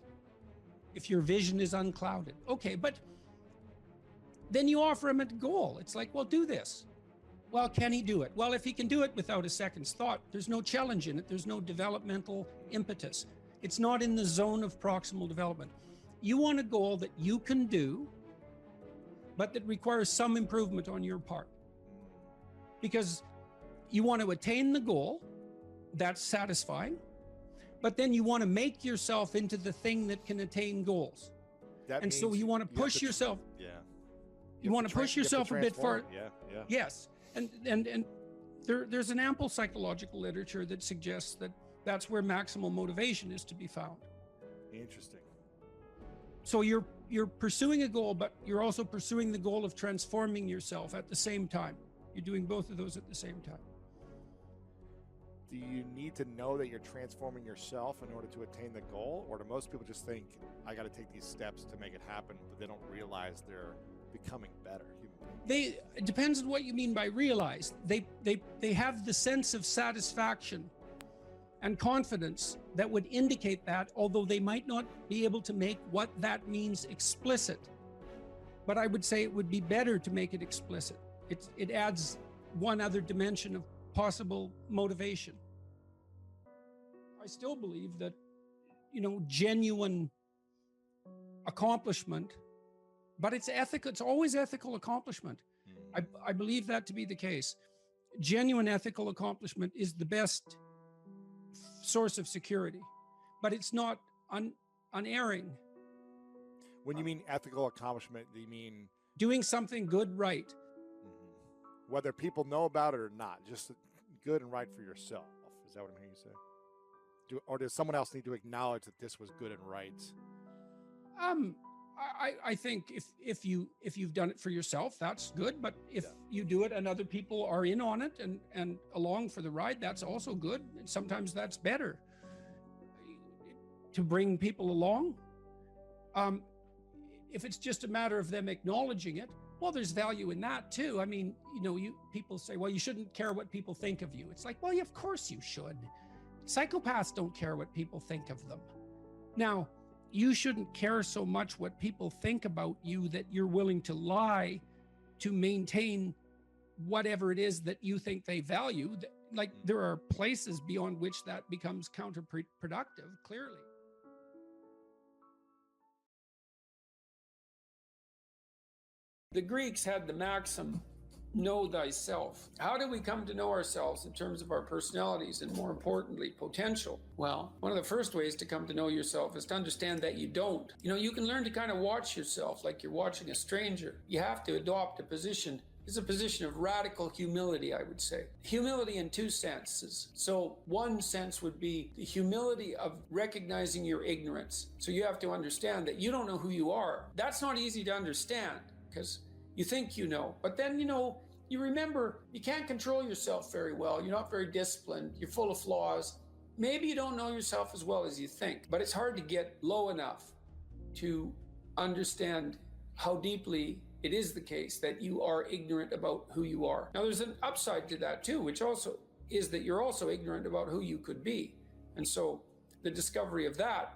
[SPEAKER 2] if your vision is unclouded. Okay, but then you offer him a goal. It's like, well, do this. Well, can he do it? Well, if he can do it without a second's thought, there's no challenge in it. There's no developmental impetus. It's not in the zone of proximal development. You want a goal that you can do, but that requires some improvement on your part. Because you want to attain the goal, that's satisfying, but then you want to make yourself into the thing that can attain goals.
[SPEAKER 7] That
[SPEAKER 2] and so you want to push yourself.
[SPEAKER 7] Yeah.
[SPEAKER 2] You want to push yourself a bit far.
[SPEAKER 7] Yeah.
[SPEAKER 2] Yes. And there's an ample psychological literature that suggests that that's where maximal motivation is to be found.
[SPEAKER 7] Interesting.
[SPEAKER 2] So you're pursuing a goal, but you're also pursuing the goal of transforming yourself at the same time. You're doing both of those at the same time.
[SPEAKER 7] do you need to know that you're transforming yourself in order to attain the goal? Or do most people just think, I got to take these steps to make it happen, but they don't realize they're becoming better human beings?
[SPEAKER 2] It depends on what you mean by realize. They have the sense of satisfaction and confidence that would indicate that, although they might not be able to make what that means explicit. But I would say it would be better to make it explicit. It adds one other dimension of possible motivation. I still believe that, genuine accomplishment, but it's ethical, it's always ethical accomplishment. I believe that to be the case. Genuine ethical accomplishment is the best source of security, but it's not unerring.
[SPEAKER 7] When you mean ethical accomplishment, do you mean
[SPEAKER 2] doing something good right?
[SPEAKER 7] Whether people know about it or not, just good and right for yourself? Is that what I'm hearing you say? Or does someone else need to acknowledge that this was good and right?
[SPEAKER 2] I think if you've done it for yourself, that's good. But if you do it and other people are in on it and along for the ride, that's also good. And sometimes that's better to bring people along. If it's just a matter of them acknowledging it, well, there's value in that too. I mean, people say, well, you shouldn't care what people think of you. It's like, well, yeah, of course you should. Psychopaths don't care what people think of them. Now, you shouldn't care so much what people think about you that you're willing to lie to maintain whatever it is that you think they value. Like, there are places beyond which that becomes counterproductive, clearly. The Greeks had the maxim, know thyself. How do we come to know ourselves in terms of our personalities and, more importantly, potential? Well, one of the first ways to come to know yourself is to understand that you don't. You can learn to kind of watch yourself like you're watching a stranger. You have to adopt a position. It's a position of radical humility, I would say. Humility in two senses. So one sense would be the humility of recognizing your ignorance. So you have to understand that you don't know who you are. That's not easy to understand, because you think you know, but then, you remember you can't control yourself very well. You're not very disciplined. You're full of flaws. Maybe you don't know yourself as well as you think, but it's hard to get low enough to understand how deeply it is the case that you are ignorant about who you are. Now, there's an upside to that too, which also is that you're also ignorant about who you could be. And so the discovery of that,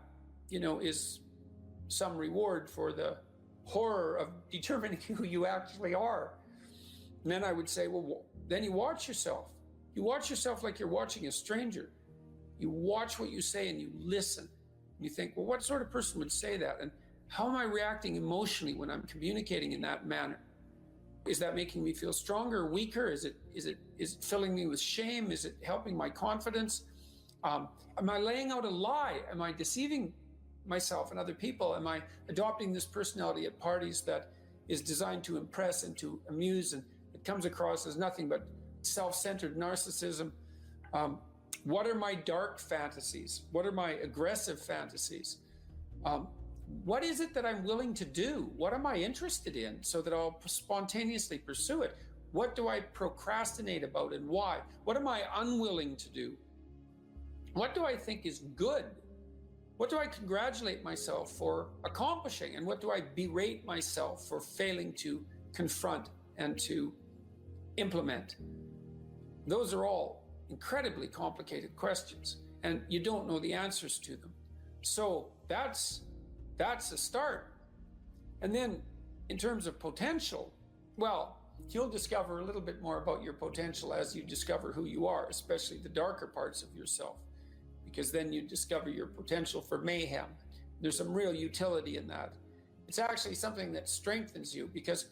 [SPEAKER 2] is some reward for the horror of determining who you actually are. And then I would say, well, then you watch yourself. You watch yourself like you're watching a stranger. You watch what you say and you listen. And you think, well, what sort of person would say that? And how am I reacting emotionally when I'm communicating in that manner? Is that making me feel stronger, weaker? Is it filling me with shame? Is it helping my confidence? Am I laying out a lie? Am I deceiving myself and other people? Am I adopting this personality at parties that is designed to impress and to amuse, and it comes across as nothing but self-centered narcissism? What are my dark fantasies? What are my aggressive fantasies? What is it that I'm willing to do? What am I interested in so that I'll spontaneously pursue it? What do I procrastinate about and why? What am I unwilling to do? What do I think is good? What do I congratulate myself for accomplishing? And what do I berate myself for failing to confront and to implement? Those are all incredibly complicated questions, and you don't know the answers to them. So that's a start. And then in terms of potential, well, you'll discover a little bit more about your potential as you discover who you are, especially the darker parts of yourself, because then you discover your potential for mayhem. There's some real utility in that. It's actually something that strengthens you, because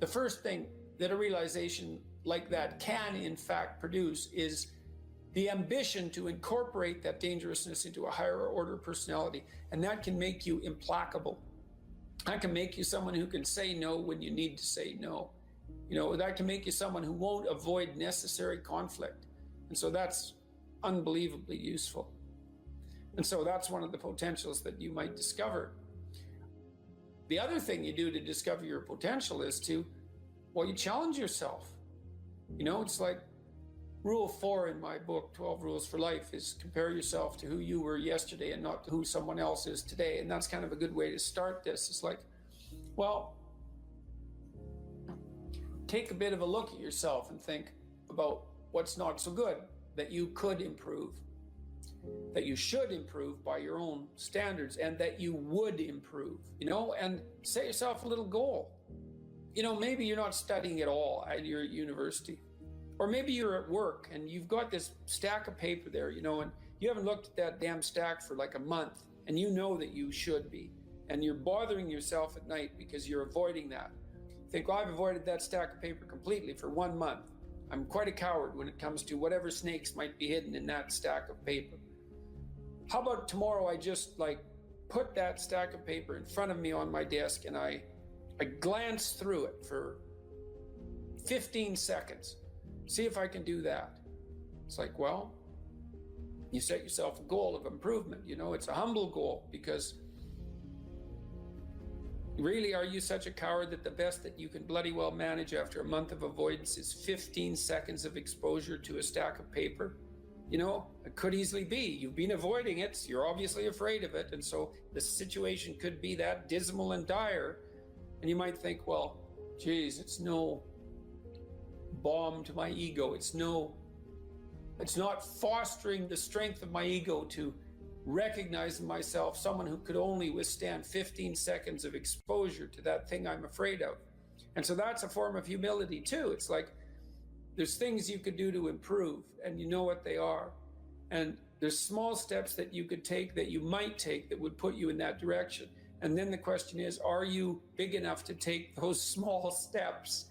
[SPEAKER 2] the first thing that a realization like that can in fact produce is the ambition to incorporate that dangerousness into a higher order personality. And that can make you implacable. That can make you someone who can say no when you need to say no. That can make you someone who won't avoid necessary conflict. And so that's unbelievably useful. And so that's one of the potentials that you might discover. The other thing you do to discover your potential is you challenge yourself. It's like Rule 4 in my book, 12 Rules for Life, is compare yourself to who you were yesterday and not to who someone else is today. And that's kind of a good way to start this. It's like, well, take a bit of a look at yourself and think about what's not so good that you could improve, that you should improve by your own standards, and that you would improve, and set yourself a little goal. Maybe you're not studying at all at your university, or maybe you're at work and you've got this stack of paper there, and you haven't looked at that damn stack for like a month, and you know that you should be, and you're bothering yourself at night because you're avoiding that. You think, well, I've avoided that stack of paper completely for 1 month. I'm quite a coward when it comes to whatever snakes might be hidden in that stack of paper. How about tomorrow I just put that stack of paper in front of me on my desk and I glance through it for 15 seconds. See if I can do that. It's like, well, you set yourself a goal of improvement. It's a humble goal, because really, are you such a coward that the best that you can bloody well manage after a month of avoidance is 15 seconds of exposure to a stack of paper? It could easily be. You've been avoiding it. You're obviously afraid of it. And so the situation could be that dismal and dire. And you might think, well, geez, it's no balm to my ego. It's not fostering the strength of my ego to recognize in myself someone who could only withstand 15 seconds of exposure to that thing I'm afraid of. And so that's a form of humility too. It's like, there's things you could do to improve, and you know what they are. And there's small steps that you could take, that you might take, that would put you in that direction. And then the question is, are you big enough to take those small steps?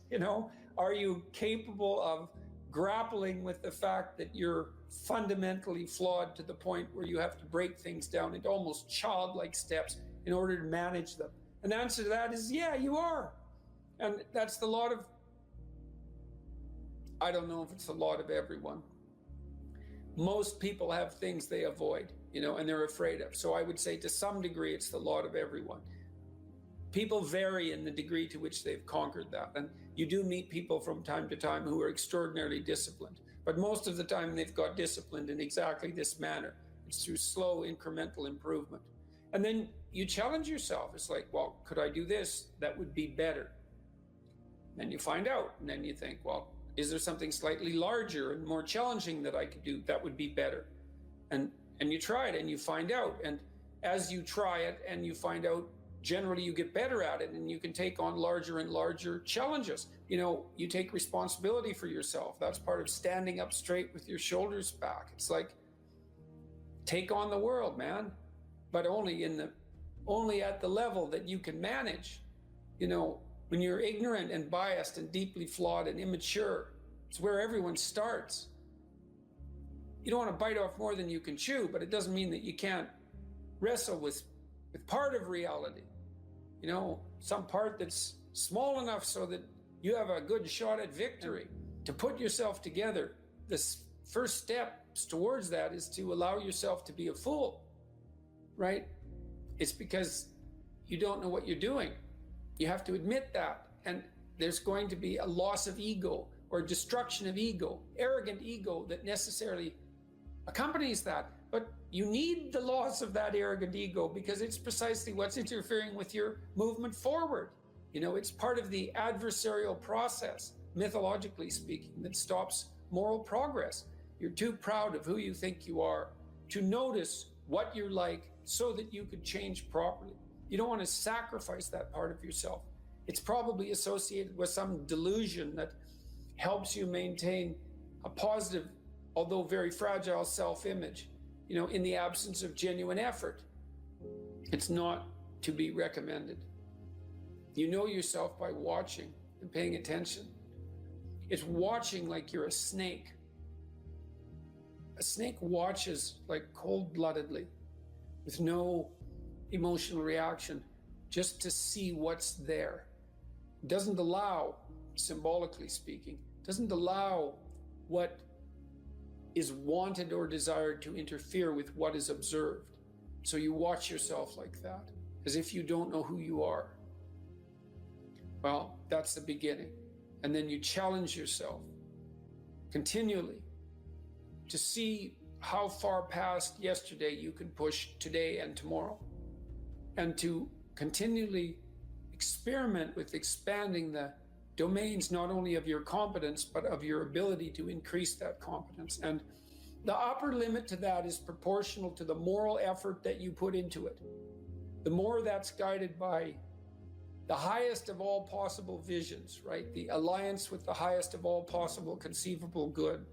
[SPEAKER 2] Are you capable of grappling with the fact that you're fundamentally flawed to the point where you have to break things down into almost childlike steps in order to manage them? And the answer to that is, yeah, you are. And that's the lot of, I don't know if it's the lot of everyone. Most people have things they avoid, and they're afraid of. So I would say to some degree, it's the lot of everyone. People vary in the degree to which they've conquered that. And you do meet people from time to time who are extraordinarily disciplined. But most of the time they've got disciplined in exactly this manner. It's through slow incremental improvement. And then you challenge yourself. It's like, well, could I do this? That would be better. Then you find out, and then you think, well, is there something slightly larger and more challenging that I could do that would be better? And you try it and you find out. And as you try it and you find out, generally you get better at it, and you can take on larger and larger challenges. You take responsibility for yourself. That's part of standing up straight with your shoulders back. It's like, take on the world, man, but only at the level that you can manage. When you're ignorant and biased and deeply flawed and immature, it's where everyone starts. You don't want to bite off more than you can chew, but it doesn't mean that you can't wrestle with part of reality. Some part that's small enough so that you have a good shot at victory. To put yourself together, the first steps towards that is to allow yourself to be a fool, right? It's because you don't know what you're doing. You have to admit that. And there's going to be a loss of ego or destruction of ego, arrogant ego that necessarily accompanies that. But you need the loss of that arrogant ego, because it's precisely what's interfering with your movement forward. It's part of the adversarial process, mythologically speaking, that stops moral progress. You're too proud of who you think you are to notice what you're like so that you could change properly. You don't want to sacrifice that part of yourself. It's probably associated with some delusion that helps you maintain a positive, although very fragile self-image, in the absence of genuine effort. It's not to be recommended. You know yourself by watching and paying attention. It's watching like you're a snake. A snake watches like cold-bloodedly, with no emotional reaction, just to see what's there. It doesn't allow, symbolically speaking, doesn't allow what is wanted or desired to interfere with what is observed. So you watch yourself like that, as if you don't know who you are. Well, that's the beginning. And then you challenge yourself continually
[SPEAKER 8] to see how far past yesterday you can push today and tomorrow, and to continually experiment with expanding the domains not only of your competence but of your ability to increase that competence. And the upper limit to that is proportional to the moral effort that you put into it. The more that's guided by the highest of all possible visions, right? The alliance with the highest of all possible conceivable good.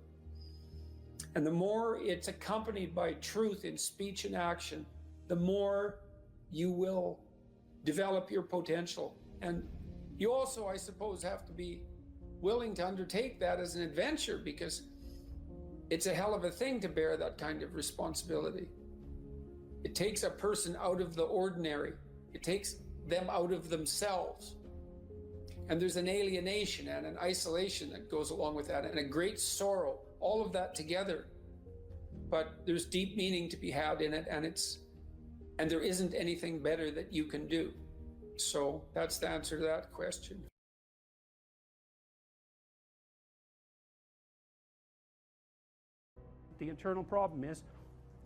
[SPEAKER 8] And the more it's accompanied by truth in speech and action, the more you will develop your potential. And you also, I suppose, have to be willing to undertake that as an adventure, because it's a hell of a thing to bear that kind of responsibility. It takes a person out of the ordinary. It takes them out of themselves. And there's an alienation and an isolation that goes along with that, and a great sorrow, all of that together. But there's deep meaning to be had in it, and there isn't anything better that you can do. So that's the answer to that question.
[SPEAKER 2] The internal problem is,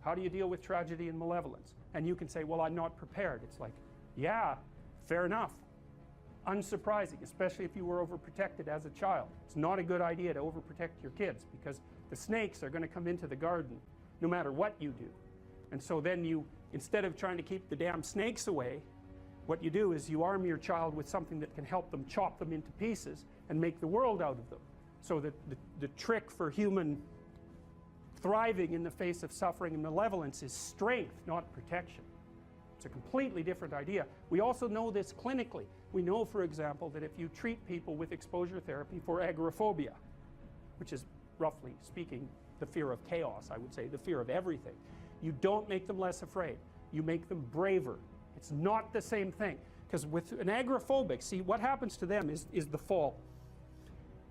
[SPEAKER 2] how do you deal with tragedy and malevolence? And you can say, well, I'm not prepared. It's like, yeah, fair enough. Unsurprising, especially if you were overprotected as a child. It's not a good idea to overprotect your kids, because the snakes are going to come into the garden no matter what you do. And so then you, instead of trying to keep the damn snakes away, what you do is you arm your child with something that can help them chop them into pieces and make the world out of them. So that the trick for human thriving in the face of suffering and malevolence is strength, not protection. It's a completely different idea. We also know this clinically. We know, for example, that if you treat people with exposure therapy for agoraphobia, which is, roughly speaking, the fear of chaos, I would say, the fear of everything, you don't make them less afraid. You make them braver. It's not the same thing. Because with an agoraphobic, see, what happens to them is the fall.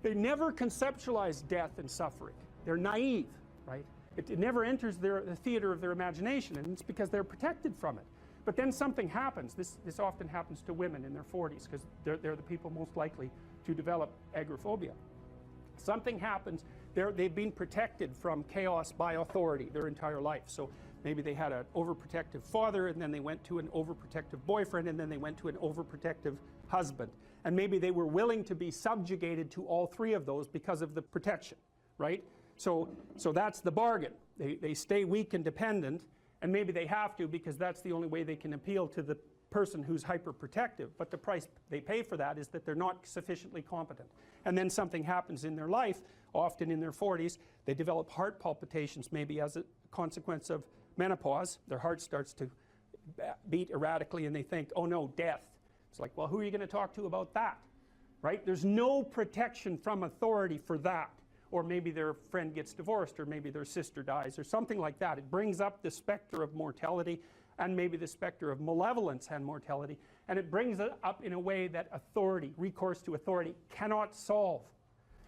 [SPEAKER 2] They never conceptualize death and suffering. They're naive, right? It never enters the theater of their imagination, and it's because they're protected from it. But then something happens. This often happens to women in their 40s, because they're the people most likely to develop agoraphobia. Something happens. They've been protected from chaos by authority their entire life. So maybe they had an overprotective father, and then they went to an overprotective boyfriend, and then they went to an overprotective husband. And maybe they were willing to be subjugated to all three of those because of the protection, right? So that's the bargain. They stay weak and dependent, and maybe they have to, because that's the only way they can appeal to the person who's hyperprotective. But the price they pay for that is that they're not sufficiently competent. And then something happens in their life, often in their 40s. They develop heart palpitations, maybe as a consequence of menopause. Their heart starts to beat erratically, and they think, oh no, death. It's like, well, who are you going to talk to about that? Right? There's no protection from authority for that. Or maybe their friend gets divorced, or maybe their sister dies, or something like that. It brings up the specter of mortality, and maybe the specter of malevolence and mortality, and it brings it up in a way that authority, recourse to authority, cannot solve.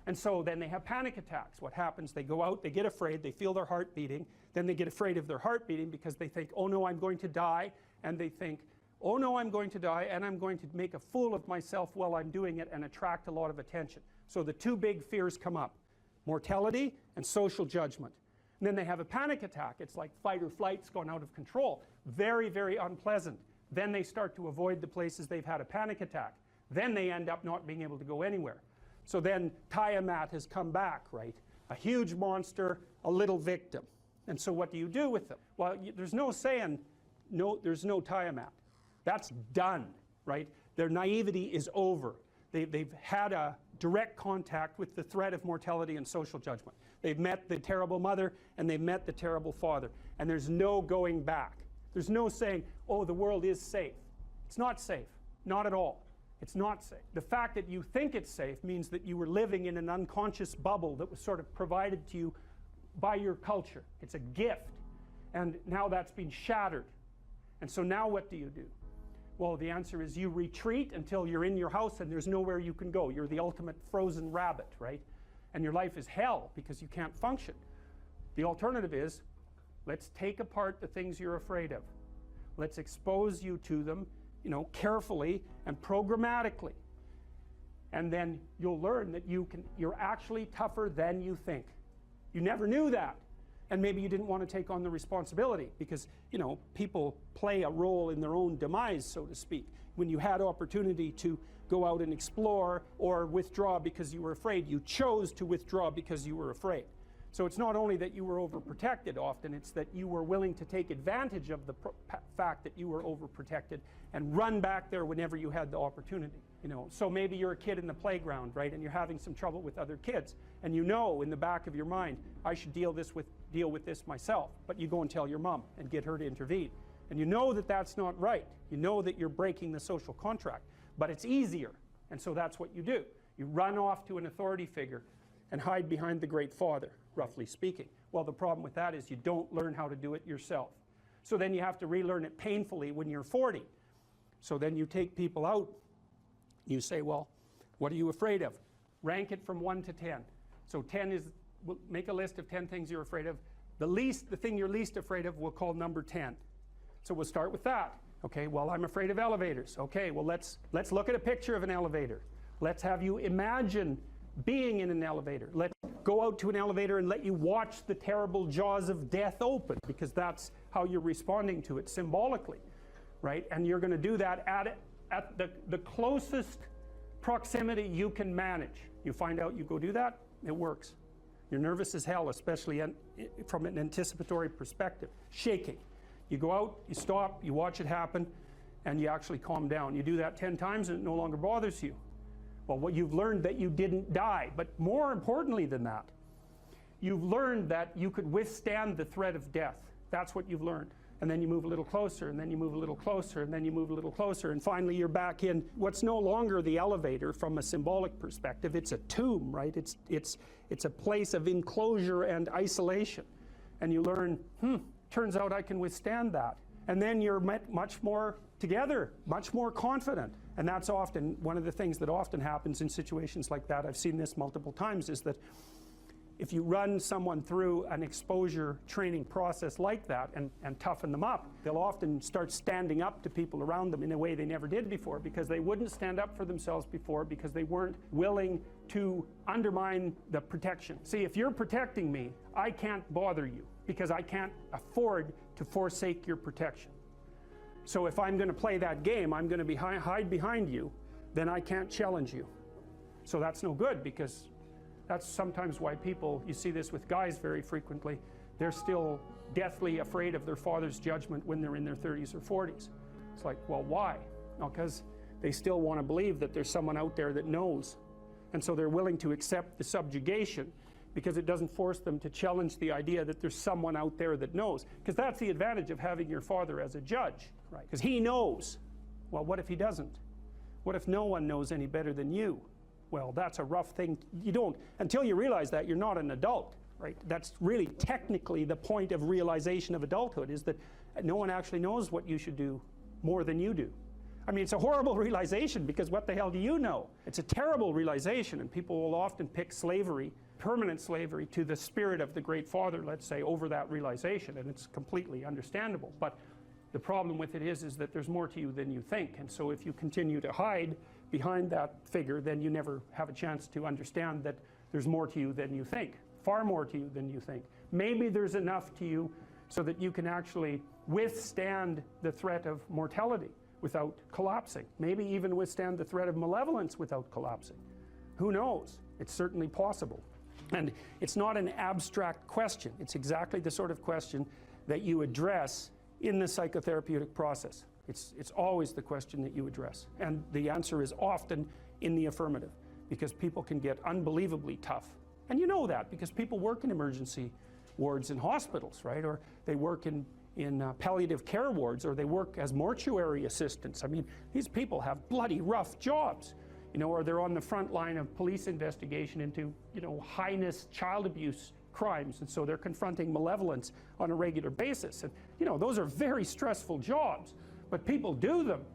[SPEAKER 2] And so then they have panic attacks. What happens? They go out, they get afraid, they feel their heart beating, then they get afraid of their heart beating because they think, oh no, I'm going to die, and they think, oh no, I'm going to die, and I'm going to make a fool of myself while I'm doing it and attract a lot of attention. So the two big fears come up: mortality and social judgment. And then they have a panic attack. It's like fight or flight's gone out of control. Very, very unpleasant. Then they start to avoid the places they've had a panic attack. Then they end up not being able to go anywhere. So then Tiamat has come back, right? A huge monster, a little victim. And so what do you do with them? Well, there's no saying, no, there's no Tiamat. That's done, right? Their naivety is over. They've had a direct contact with the threat of mortality and social judgment. They've met the terrible mother, and they've met the terrible father. And there's no going back. There's no saying, oh, the world is safe. It's not safe. Not at all. It's not safe. The fact that you think it's safe means that you were living in an unconscious bubble that was sort of provided to you by your culture. It's a gift. And now that's been shattered. And so now what do you do? Well, the answer is you retreat until you're in your house and there's nowhere you can go. You're the ultimate frozen rabbit, right? And your life is hell because you can't function. The alternative is, let's take apart the things you're afraid of. Let's expose you to them, carefully and programmatically. And then you'll learn that you're actually tougher than you think. You never knew that.
[SPEAKER 4] and maybe you didn't want to take on the responsibility because, you know, people play a role in their own demise, so to speak. When you had opportunity to go out and explore or withdraw because you were afraid, you chose to withdraw because you were afraid. So it's not only that you were overprotected often, it's that you were willing to take advantage of the fact that you were overprotected and run back there whenever you had the opportunity. You know, so maybe you're a kid in the playground, right, and you're having some trouble with other kids, and you know in the back of your mind, I should deal with this myself, but you go and tell your mom and get her to intervene. And you know that that's not right. You know that you're breaking the social contract, but it's easier, and so that's what you do. You run off to an authority figure and hide behind the Great Father, roughly speaking. Well, the problem with that is you don't learn how to do it yourself. So then you have to relearn it painfully when you're 40. So then you take people out, you say, well, what are you afraid of? Rank it from 1 to 10. So 10 is, we'll make a list of 10 things you're afraid of. The thing you're least afraid of we'll call number 10. So we'll start with that. Okay, well, I'm afraid of elevators. Okay, well, let's look at a picture of an elevator. Let's have you imagine being in an elevator. Let's go out to an elevator and let you watch the terrible jaws of death open, because that's how you're responding to it symbolically, right? And you're going to do that at the closest proximity you can manage. You find out, you go do that, it works. You're nervous as hell, especially from an anticipatory perspective. Shaking. You go out, you stop, you watch it happen, and you actually calm down. You do that 10 times and it no longer bothers you. Well, what you've learned that you didn't die, but more importantly than that, you've learned that you could withstand the threat of death. That's what you've learned. And then you move a little closer, and then you move a little closer, and then you move a little closer, and finally you're back in what's no longer the elevator from a symbolic perspective. It's a tomb, right? It's a place of enclosure and isolation. And you learn, turns out I can withstand that. And then you're much more together, much more confident. And that's often one of the things that often happens in situations like that. I've seen this multiple times, is that if you run someone through an exposure training process like that and toughen them up, they'll often start standing up to people around them in a way they never did before, because they wouldn't stand up for themselves before because they weren't willing to undermine the protection. See, if you're protecting me, I can't bother you because I can't afford to forsake your protection. So if I'm going to play that game, I'm going to hide behind you, then I can't challenge you. So that's no good, because that's sometimes why people, you see this with guys very frequently, they're still deathly afraid of their father's judgment when they're in their 30s or 40s. It's like, well, why? No, because they still want to believe that there's someone out there that knows. And so they're willing to accept the subjugation because it doesn't force them to challenge the idea that there's someone out there that knows. Because that's the advantage of having your father as a judge, right? Because he knows. Well, what if he doesn't? What if no one knows any better than you? Well, that's a rough thing. You don't, until you realize that, you're not an adult, right? That's really technically the point of realization of adulthood, is that no one actually knows what you should do more than you do. I mean, it's a horrible realization, because what the hell do you know? It's a terrible realization, and people will often pick slavery, permanent slavery, to the spirit of the Great Father, let's say, over that realization, and it's completely understandable. But the problem with it is that there's more to you than you think, and so if you continue to hide behind that figure, then you never have a chance to understand that there's more to you than you think, far more to you than you think. Maybe there's enough to you so that you can actually withstand the threat of mortality without collapsing. Maybe even withstand the threat of malevolence without collapsing. Who knows? It's certainly possible. And it's not an abstract question. It's exactly the sort of question that you address in the psychotherapeutic process. It's always the question that you address. And the answer is often in the affirmative, because people can get unbelievably tough. And you know that because people work in emergency wards in hospitals, right? Or they work in palliative care wards, or they work as mortuary assistants. I mean, these people have bloody rough jobs, you know, or they're on the front line of police investigation into, you know, heinous child abuse crimes, and so they're confronting malevolence on a regular basis. And, you know, those are very stressful jobs. But people do them,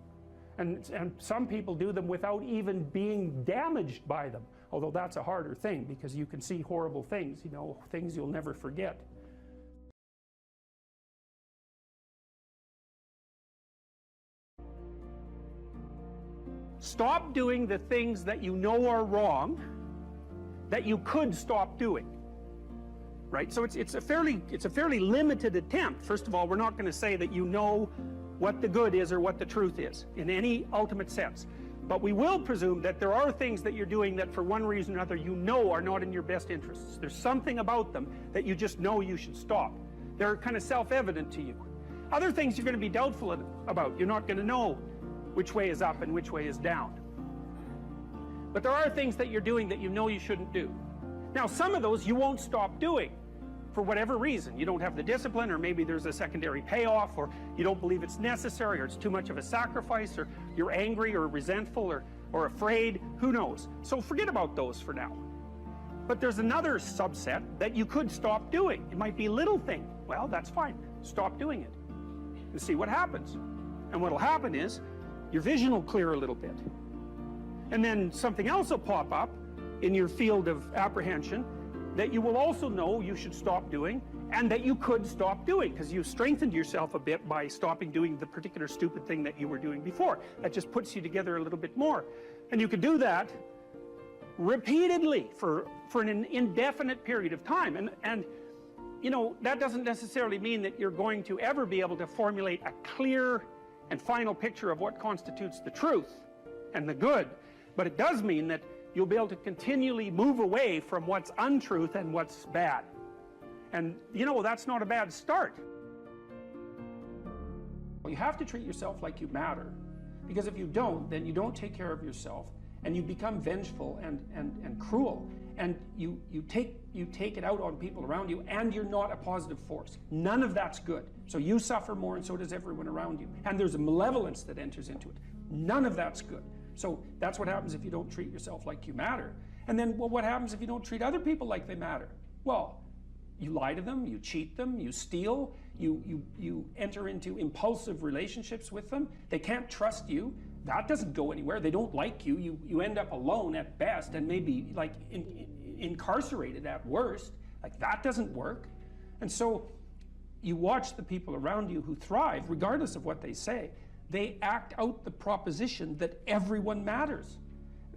[SPEAKER 4] and some people do them without even being damaged by them, although that's a harder thing, because you can see horrible things, you know, things you'll never forget. Stop doing the things that you know are wrong that you could stop doing, right? So it's a fairly limited attempt. First of all, we're not going to say that you know what the good is or what the truth is in any ultimate sense. But we will presume that there are things that you're doing that for one reason or another you know are not in your best interests. There's something about them that you just know you should stop. They're kind of self-evident to you. Other things you're going to be doubtful about. You're not going to know which way is up and which way is down. But there are things that you're doing that you know you shouldn't do. Now, some of those you won't stop doing for whatever reason. You don't have the discipline, or maybe there's a secondary payoff, or you don't believe it's necessary, or it's too much of a sacrifice, or you're angry or resentful or afraid. Who knows? So forget about those for now. But there's another subset that you could stop doing. It might be a little thing. Well, that's fine. Stop doing it and see what happens. And what'll happen is your vision will clear a little bit. And then something else will pop up in your field of apprehension that you will also know you should stop doing, and that you could stop doing, because you've strengthened yourself a bit by stopping doing the particular stupid thing that you were doing before. That just puts you together a little bit more. And you can do that repeatedly for an indefinite period of time. And you know, that doesn't necessarily mean that you're going to ever be able to formulate a clear and final picture of what constitutes the truth and the good. But it does mean that you'll be able to continually move away from what's untruth and what's bad. And you know, that's not a bad start. You have to treat yourself like you matter, because if you don't, then you don't take care of yourself, and you become vengeful and cruel, and you take it out on people around you, and you're not a positive force. None of that's good. So you suffer more, and so does everyone around you. And there's a malevolence that enters into it. None of that's good. So that's what happens if you don't treat yourself like you matter. And then, well, what happens if you don't treat other people like they matter? Well, you lie to them, you cheat them, you steal, you enter into impulsive relationships with them. They can't trust you. That doesn't go anywhere. They don't like you. You end up alone at best, and maybe like incarcerated at worst. Like, that doesn't work. And so you watch the people around you who thrive, regardless of what they say. They act out the proposition that everyone matters.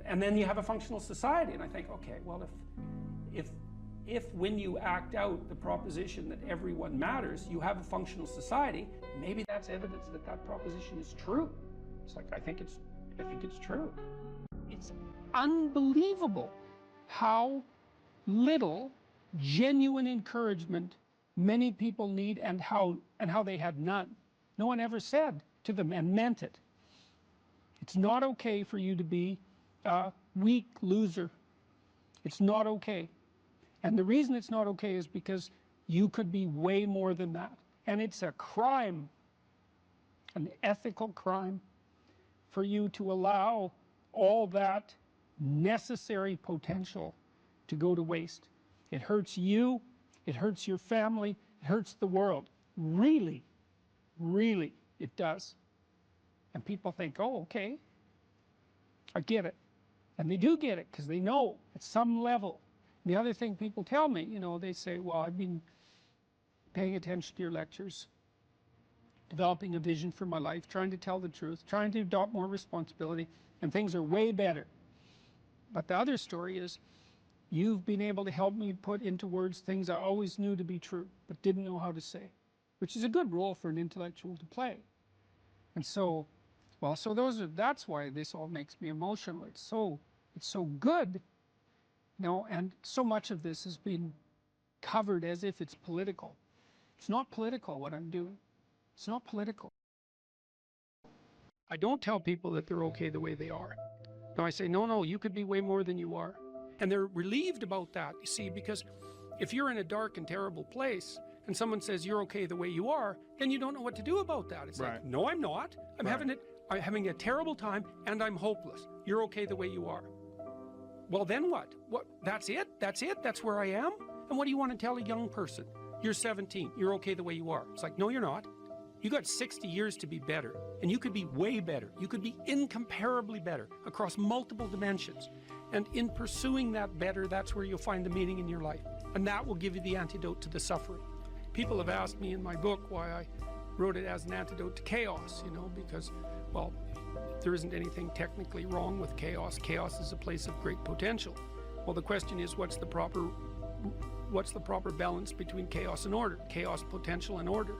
[SPEAKER 4] And then you have a functional society. And I think, okay, well, if when you act out the proposition that everyone matters, you have a functional society, maybe that's evidence that that proposition is true. It's like, I think it's true. It's unbelievable how little genuine encouragement many people need, and how they had none. No one ever said to them and meant it. It's not okay for you to be a weak loser. It's not okay. And the reason it's not okay is because you could be way more than that. And it's a crime, an ethical crime, for you to allow all that necessary potential to go to waste. It hurts you, it hurts your family, it hurts the world. Really, really, it does. And people think, oh, okay, I get it. And they do get it, because they know at some level. The other thing people tell me, you know, they say, well, I've been paying attention to your lectures, developing a vision for my life, trying to tell the truth, trying to adopt more responsibility, and things are way better. But the other story is, you've been able to help me put into words things I always knew to be true, but didn't know how to say, which is a good role for an intellectual to play. And so, well, so that's why this all makes me emotional. It's so good, you know, and so much of this has been covered as if it's political. It's not political, what I'm doing. It's not political. I don't tell people that they're okay the way they are. No, I say, no, you could be way more than you are. And they're relieved about that, you see, because if you're in a dark and terrible place and someone says you're okay the way you are, then you don't know what to do about that. It's like, no, I'm not. I'm having a terrible time, and I'm hopeless. You're okay the way you are. Well, then what? That's it? That's where I am? And what do you want to tell a young person? You're 17. You're okay the way you are. It's like, no, you're not. You got 60 years to be better, and you could be way better. You could be incomparably better across multiple dimensions. And in pursuing that better, that's where you'll find the meaning in your life. And that will give you the antidote to the suffering. People have asked me in my book why I wrote it as an antidote to chaos, you know, because, well, there isn't anything technically wrong with chaos. Chaos is a place of great potential. Well, the question is, what's the proper
[SPEAKER 2] what's the proper balance between chaos and order, chaos, potential, and order?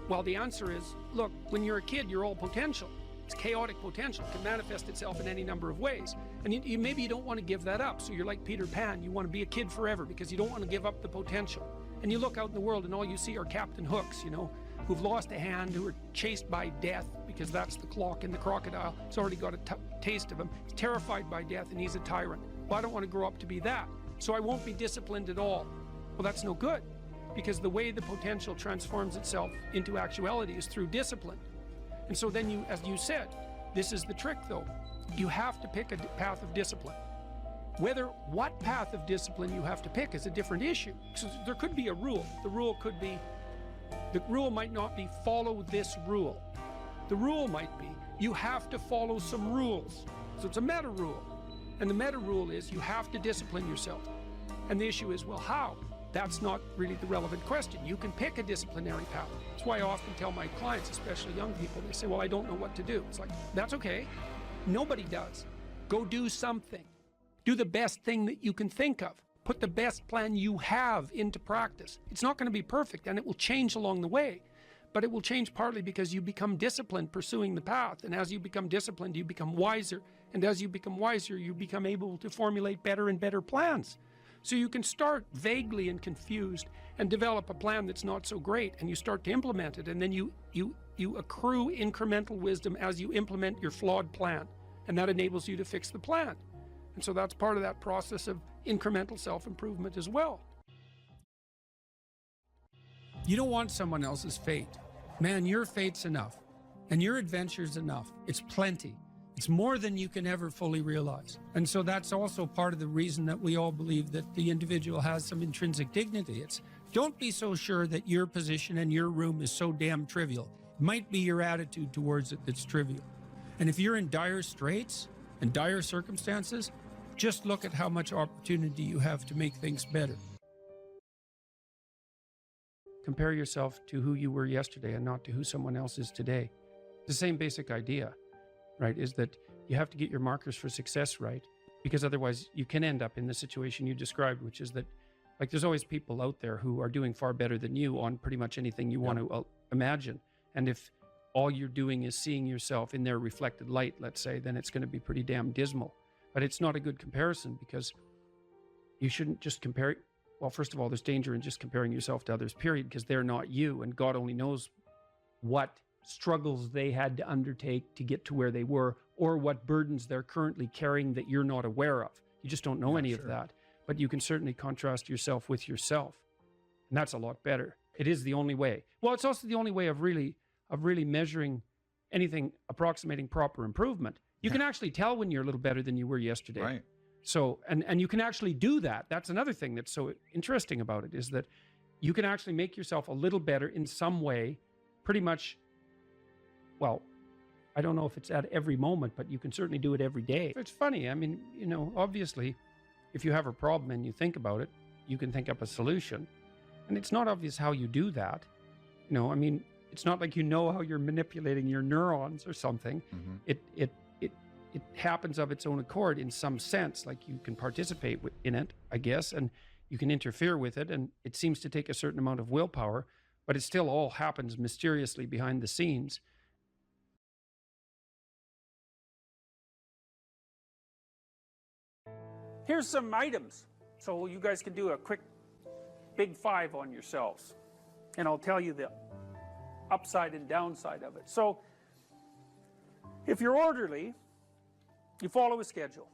[SPEAKER 2] Well, the answer is, look, when you're a kid, you're all potential. It's chaotic potential. It can manifest itself in any number of ways. And maybe you don't want to give that up. So you're like Peter Pan. You want to be a kid forever because you don't want to give up the potential. And you look out in the world and all you see are Captain Hooks, you know, who've lost a hand, who are chased by death because that's the clock in the crocodile. It's already got a taste of him. He's terrified by death and he's a tyrant. Well, I don't want to grow up to be that. So I won't be disciplined at all. Well, that's no good, because the way the potential transforms itself into actuality is through discipline. And so then you, as you said, this is the trick though. You have to pick a path of discipline. What path of discipline you have to pick is a different issue. So there could be a rule. The rule might not be follow this rule. The rule might be you have to follow some rules. So it's a meta rule. And the meta rule is you have to discipline yourself. And the issue is, well, how? That's not really the relevant question. You can pick a disciplinary path. That's why I often tell my clients, especially young people, they say, well, I don't know what to do. It's like, that's okay. Nobody does. Go do something. Do the best thing that you can think of. Put the best plan you have into practice. It's not going to be perfect, and it will change along the way. But it will change partly because you become disciplined pursuing the path. And as you become disciplined, you become wiser. And as you become wiser, you become able to formulate better and better plans. So you can start vaguely and confused and develop a plan that's not so great, and you start to implement it, and then you accrue incremental wisdom as you implement your flawed plan, and that enables you to fix the plan. And so that's part of that process of incremental self-improvement as well. You don't want someone else's fate. Man, your fate's enough, and your adventure's enough. It's plenty. It's more than you can ever fully realize. And so that's also part of the reason that we all believe that the individual has some intrinsic dignity. It's don't be so sure that your position and your room is so damn trivial. It might be your attitude towards it that's trivial. And if you're in dire straits and dire circumstances, just look at how much opportunity you have to make things better. Compare yourself to who you were yesterday and not to who someone else is today. The same basic idea, right, is that you have to get your markers for success right, because otherwise you can end up in the situation you described, which is that, like, there's always people out there who are doing far better than you on pretty much anything you want to imagine. And if all you're doing is seeing yourself in their reflected light, let's say, then it's going to be pretty damn dismal. But it's not a good comparison, because you shouldn't just compare. Well, first of all, there's danger in just comparing yourself to others, period, because they're not you, and God only knows what struggles they had to undertake to get to where they were, or what burdens they're currently carrying that you're not aware of. You just don't know any of that. But you can certainly contrast yourself with yourself. And that's a lot better. It is the only way. Well, it's also the only way of really measuring anything approximating proper improvement. You can actually tell when you're a little better than you were yesterday.
[SPEAKER 9] Right.
[SPEAKER 2] So, and you can actually do that. That's another thing that's so interesting about it, is that you can actually make yourself a little better in some way, pretty much. Well, I don't know if it's at every moment, but you can certainly do it every day. It's funny. I mean, you know, obviously, if you have a problem and you think about it, you can think up a solution. And it's not obvious how you do that. You know, I mean, it's not like you know how you're manipulating your neurons or something. Mm-hmm. It happens of its own accord in some sense, like you can participate in it, I guess, and you can interfere with it, and it seems to take a certain amount of willpower, but it still all happens mysteriously behind the scenes.
[SPEAKER 4] Here's some items, so you guys can do a quick big five on yourselves, and I'll tell you the upside and downside of it. So if you're orderly, you follow a schedule.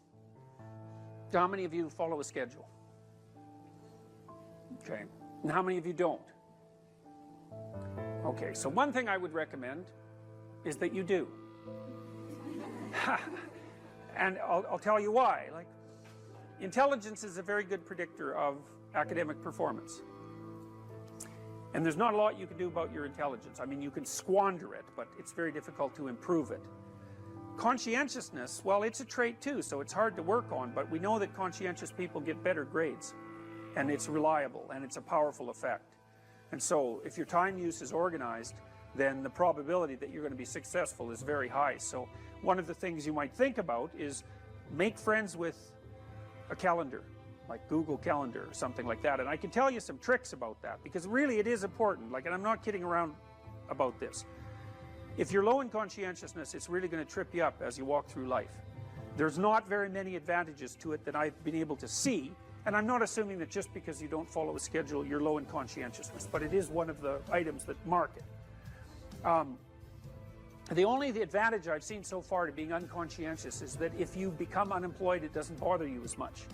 [SPEAKER 4] How many of you follow a schedule? Okay, and how many of you don't? Okay, so one thing I would recommend is that you do. And I'll tell you why. Like, intelligence is a very good predictor of academic performance. And there's not a lot you can do about your intelligence. I mean, you can squander it, but it's very difficult to improve it. Conscientiousness, well, it's a trait too, so it's hard to work on, but we know that conscientious people get better grades, and it's reliable, and it's a powerful effect. And so if your time use is organized, then the probability that you're going to be successful is very high. So one of the things you might think about is make friends with a calendar. like Google Calendar or something like that. And I can tell you some tricks about that, because really it is important. Like, and I'm not kidding around about this. If you're low in conscientiousness, it's really going to trip you up as you walk through life. There's not very many advantages to it that I've been able to see, and I'm not assuming that just because you don't follow a schedule you're low in conscientiousness, but it is one of the items that mark it. The only advantage I've seen so far to being unconscientious is that if you become unemployed, it doesn't bother you as much.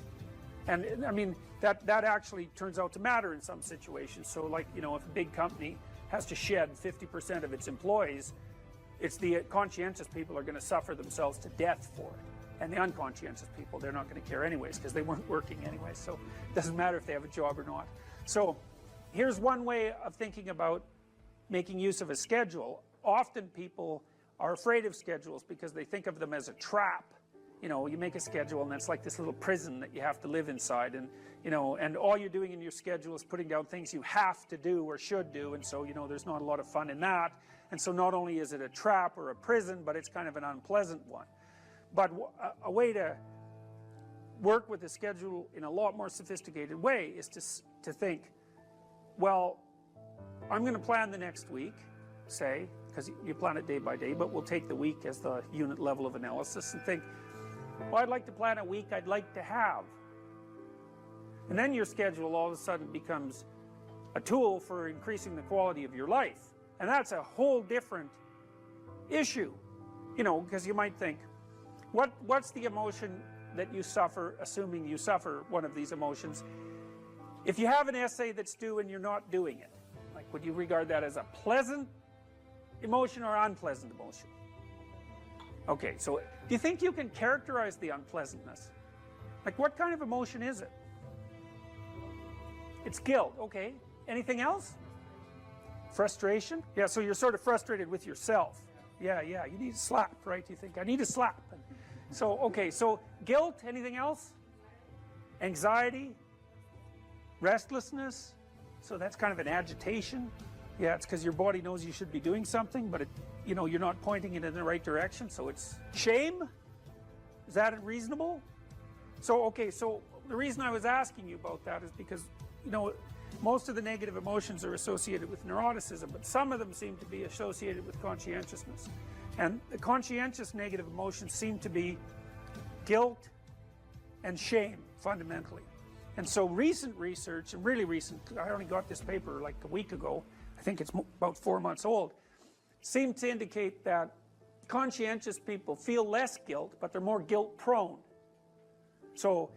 [SPEAKER 4] And I mean, that actually turns out to matter in some situations. So like, you know, if a big company has to shed 50% of its employees, it's the conscientious people are going to suffer themselves to death for it. And the unconscientious people, they're not going to care anyways, because they weren't working anyway. So it doesn't matter if they have a job or not. So here's one way of thinking about making use of a schedule. Often people are afraid of schedules because they think of them as a trap. You know, you make a schedule and it's like this little prison that you have to live inside, and you know, and all you're doing in your schedule is putting down things you have to do or should do, and so, you know, there's not a lot of fun in that. And so not only is it a trap or a prison, but it's kind of an unpleasant one. But a way to work with the schedule in a lot more sophisticated way is to think, well, I'm going to plan the next week, say, because you plan it day by day, but we'll take the week as the unit level of analysis and think, well, I'd like to plan a week I'd like to have. And then your schedule all of a sudden becomes a tool for increasing the quality of your life. And that's a whole different issue, you know, because you might think, what's the emotion that you suffer, assuming you suffer one of these emotions, if you have an essay that's due and you're not doing it? Like, would you regard that as a pleasant emotion or unpleasant emotion? Okay, so do you think you can characterize the unpleasantness? Like, what kind of emotion is it? It's guilt. Okay, anything else? Frustration? Yeah, so you're sort of frustrated with yourself. Yeah, you need a slap, right? You think, I need a slap. And so, okay, so guilt, anything else? Anxiety? Restlessness? So that's kind of an agitation. Yeah, it's because your body knows you should be doing something, but it, you know, you're not pointing it in the right direction, so it's shame? Is that reasonable? So, okay, so the reason I was asking you about that is because, you know, most of the negative emotions are associated with neuroticism, but some of them seem to be associated with conscientiousness. And the conscientious negative emotions seem to be guilt and shame, fundamentally. And so recent research, and really recent, I only got this paper like a week ago, I think it's about 4 months old, seem to indicate that conscientious people feel less guilt, but they're more guilt prone. So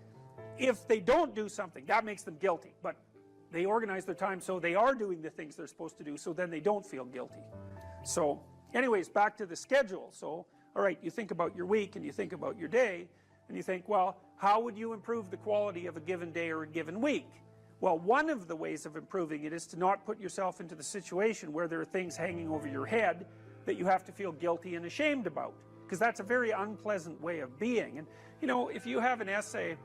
[SPEAKER 4] if they don't do something, that makes them guilty, but they organize their time so they are doing the things they're supposed to do, so then they don't feel guilty. So anyways, back to the schedule. So, all right, you think about your week and you think about your day, and you think, well, how would you improve the quality of a given day or a given week? Well, one of the ways of improving it is to not put yourself into the situation where there are things hanging over your head that you have to feel guilty and ashamed about, because that's a very unpleasant way of being. And, you know, if you have an essay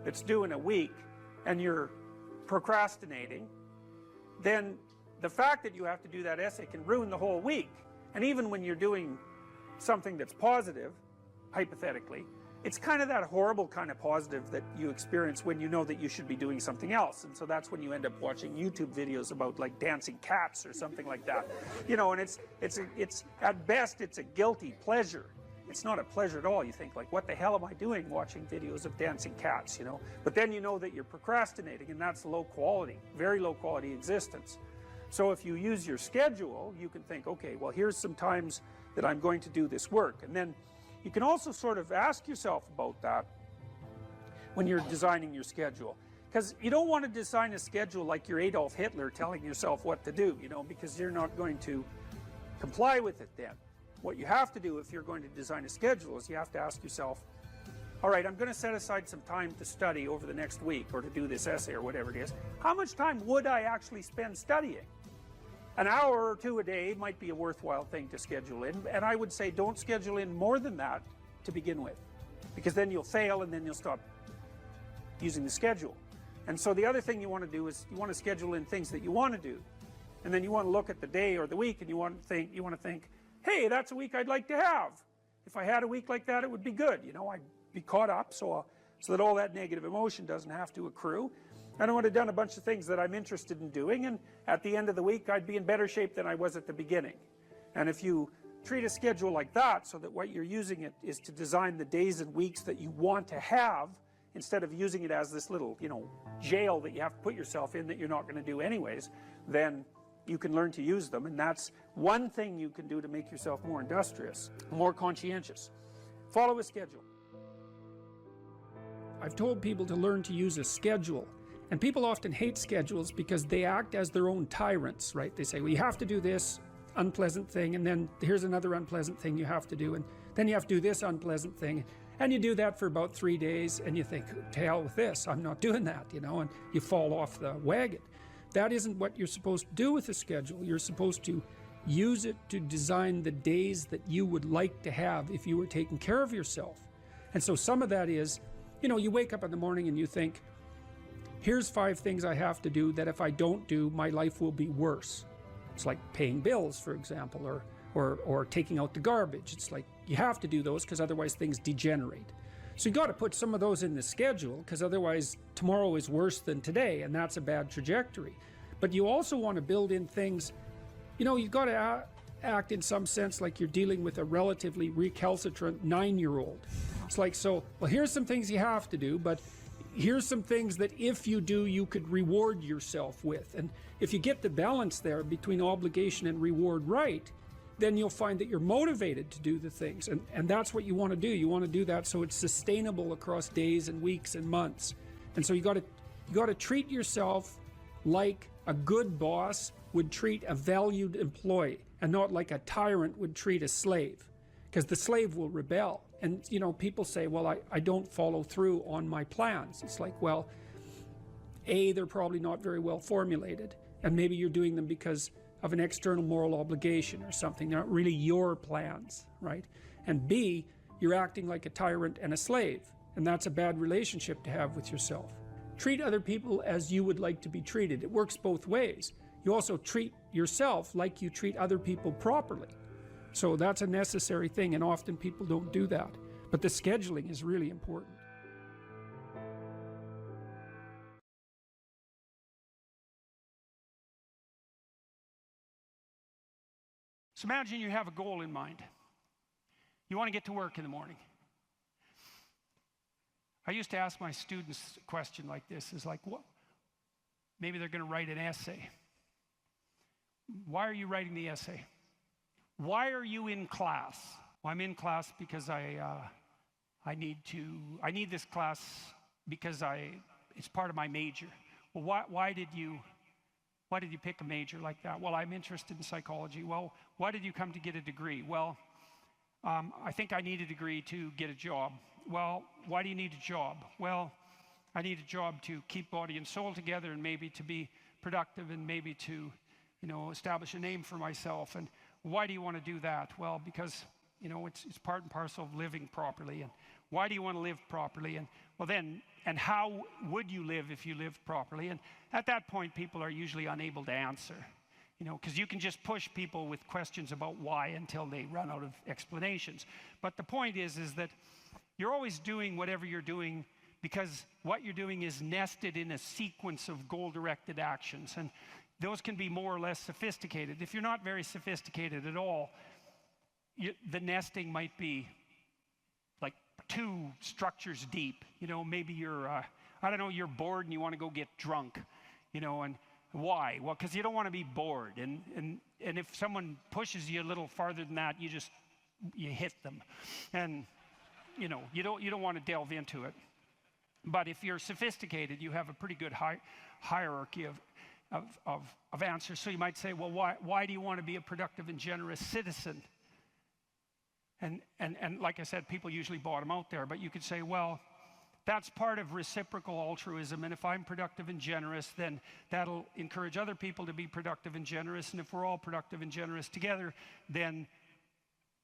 [SPEAKER 4] that's due in a week and you're procrastinating, then the fact that you have to do that essay can ruin the whole week. And even when you're doing something that's positive, hypothetically, it's kind of that horrible kind of positive that you experience when you know that you should be doing something else. And so that's when you end up watching YouTube videos about like dancing cats or something like that. You know, and it's at best it's a guilty pleasure. It's not a pleasure at all. You think, like, what the hell am I doing watching videos of dancing cats, you know? But then you know that you're procrastinating, and that's low quality, very low quality existence. So if you use your schedule, you can think, okay, well, here's some times that I'm going to do this work. And then you can also sort of ask yourself about that when you're designing your schedule. Because you don't want to design a schedule like you're Adolf Hitler telling yourself what to do, you know, because you're not going to comply with it then. What you have to do if you're going to design a schedule is you have to ask yourself, all right, I'm going to set aside some time to study over the next week or to do this essay or whatever it is. How much time would I actually spend studying? An hour or two a day might be a worthwhile thing to schedule in, and I would say don't schedule in more than that to begin with, because then you'll fail and then you'll stop using the schedule. And so the other thing you want to do is you want to schedule in things that you want to do, and then you want to look at the day or the week and you want to think, hey, that's a week I'd like to have. If I had a week like that, it would be good. You know, I'd be caught up, so so that all that negative emotion doesn't have to accrue. And I would have done a bunch of things that I'm interested in doing, and at the end of the week I'd be in better shape than I was at the beginning. And if you treat a schedule like that, so that what you're using it is to design the days and weeks that you want to have, instead of using it as this little, jail that you have to put yourself in that you're not going to do anyways, then you can learn to use them. And that's one thing you can do to make yourself more industrious, more conscientious. Follow a schedule.
[SPEAKER 2] I've told people to learn to use a schedule. And people often hate schedules because they act as their own tyrants, right? They say, well, you have to do this unpleasant thing, and then here's another unpleasant thing you have to do, and then you have to do this unpleasant thing. And you do that for about 3 days, and you think, to hell with this, I'm not doing that, and you fall off the wagon. That isn't what you're supposed to do with a schedule. You're supposed to use it to design the days that you would like to have if you were taking care of yourself. And so some of that is, you wake up in the morning and you think, here's 5 things I have to do that if I don't do, my life will be worse. It's like paying bills, for example, or taking out the garbage. It's like you have to do those because otherwise things degenerate. So you got to put some of those in the schedule, because otherwise tomorrow is worse than today, and that's a bad trajectory. But you also want to build in things, you've got to act in some sense like you're dealing with a relatively recalcitrant 9-year-old. It's like, well, here's some things you have to do, but here's some things that if you do, you could reward yourself with. And if you get the balance there between obligation and reward right, then you'll find that you're motivated to do the things. And that's what you want to do. You want to do that so it's sustainable across days and weeks and months. And so you got to treat yourself like a good boss would treat a valued employee, and not like a tyrant would treat a slave, because the slave will rebel. And people say, well, I don't follow through on my plans. It's like, well, they're probably not very well formulated, and maybe you're doing them because of an external moral obligation or something. They're not really your plans, right? And B, you're acting like a tyrant and a slave, and that's a bad relationship to have with yourself. Treat other people as you would like to be treated. It works both ways. You also treat yourself like you treat other people properly. So that's a necessary thing, and often people don't do that. But the scheduling is really important.
[SPEAKER 4] So imagine you have a goal in mind. You want to get to work in the morning. I used to ask my students a question like this, is like, what? Maybe they're going to write an essay. Why are you writing the essay? Why are you in class? Well, I'm in class because I need this class because it's part of my major. Well, why did you pick a major like that? Well, I'm interested in psychology. Well, why did you come to get a degree? Well, I think I need a degree to get a job. Well, why do you need a job? Well, I need a job to keep body and soul together, and maybe to be productive, and maybe to, establish a name for myself. And why do you want to do that? Well, because, it's part and parcel of living properly. And why do you want to live properly? And well then, and how would you live if you lived properly? And at that point, people are usually unable to answer, because you can just push people with questions about why until they run out of explanations. But the point is that you're always doing whatever you're doing because what you're doing is nested in a sequence of goal-directed actions. And those can be more or less sophisticated. If you're not very sophisticated at all, the nesting might be like 2 structures deep. Maybe you're, you're bored and you want to go get drunk, and why? Well, because you don't want to be bored. And if someone pushes you a little farther than that, you hit them. And, you don't want to delve into it. But if you're sophisticated, you have a pretty good hierarchy of answers. So you might say, well, why do you want to be a productive and generous citizen? And like I said, people usually bottom out there, but you could say, well, that's part of reciprocal altruism, and if I'm productive and generous, then that'll encourage other people to be productive and generous, and if we're all productive and generous together, then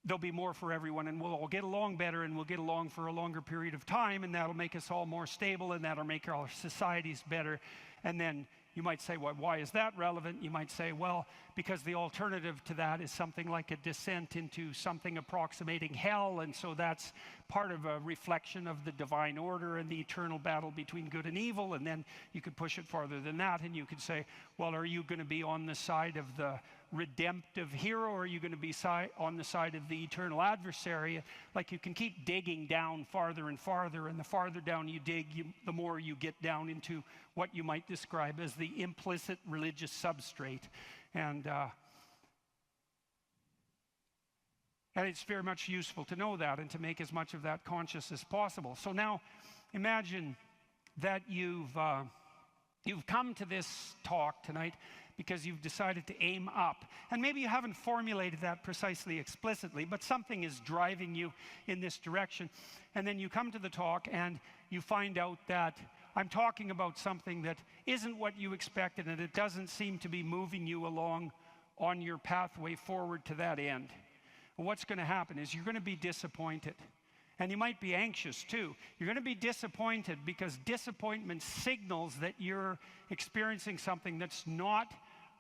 [SPEAKER 4] there'll be more for everyone, and we'll all get along better, and we'll get along for a longer period of time, and that'll make us all more stable, and that'll make our societies better. And then
[SPEAKER 2] you might say, well, why is that relevant? You might say, well, because the alternative to that is something like a descent into something approximating hell, and so that's part of a reflection of the divine order and the eternal battle between good and evil. And then you could push it farther than that, and you could say, well, are you going to be on the side of the redemptive hero, or are you going to be on the side of the eternal adversary? Like, you can keep digging down farther and farther, and the farther down you dig, the more you get down into what you might describe as the implicit religious substrate. And it's very much useful to know that and to make as much of that conscious as possible. So now imagine that you've come to this talk tonight because you've decided to aim up. And maybe you haven't formulated that precisely explicitly, but something is driving you in this direction. And then you come to the talk and you find out that I'm talking about something that isn't what you expected, and it doesn't seem to be moving you along on your pathway forward to that end. And what's going to happen is you're going to be disappointed. And you might be anxious too. You're going to be disappointed because disappointment signals that you're experiencing something that's not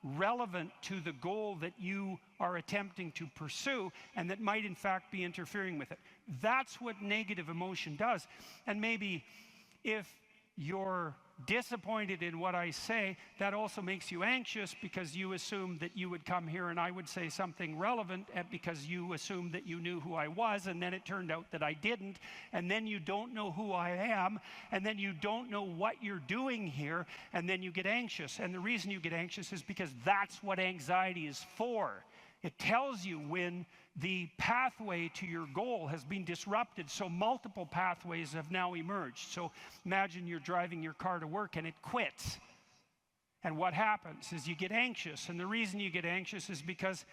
[SPEAKER 2] relevant to the goal that you are attempting to pursue, and that might in fact be interfering with it. That's what negative emotion does. And maybe if you're disappointed in what I say, that also makes you anxious because you assumed that you would come here and I would say something relevant, because you assumed that you knew who I was, and then it turned out that I didn't, and then you don't know who I am, and then you don't know what you're doing here, and then you get anxious. And the reason you get anxious is because that's what anxiety is for. It tells you when the pathway to your goal has been disrupted, so multiple pathways have now emerged. So imagine you're driving your car to work and it quits. And what happens is you get anxious. And the reason you get anxious is because,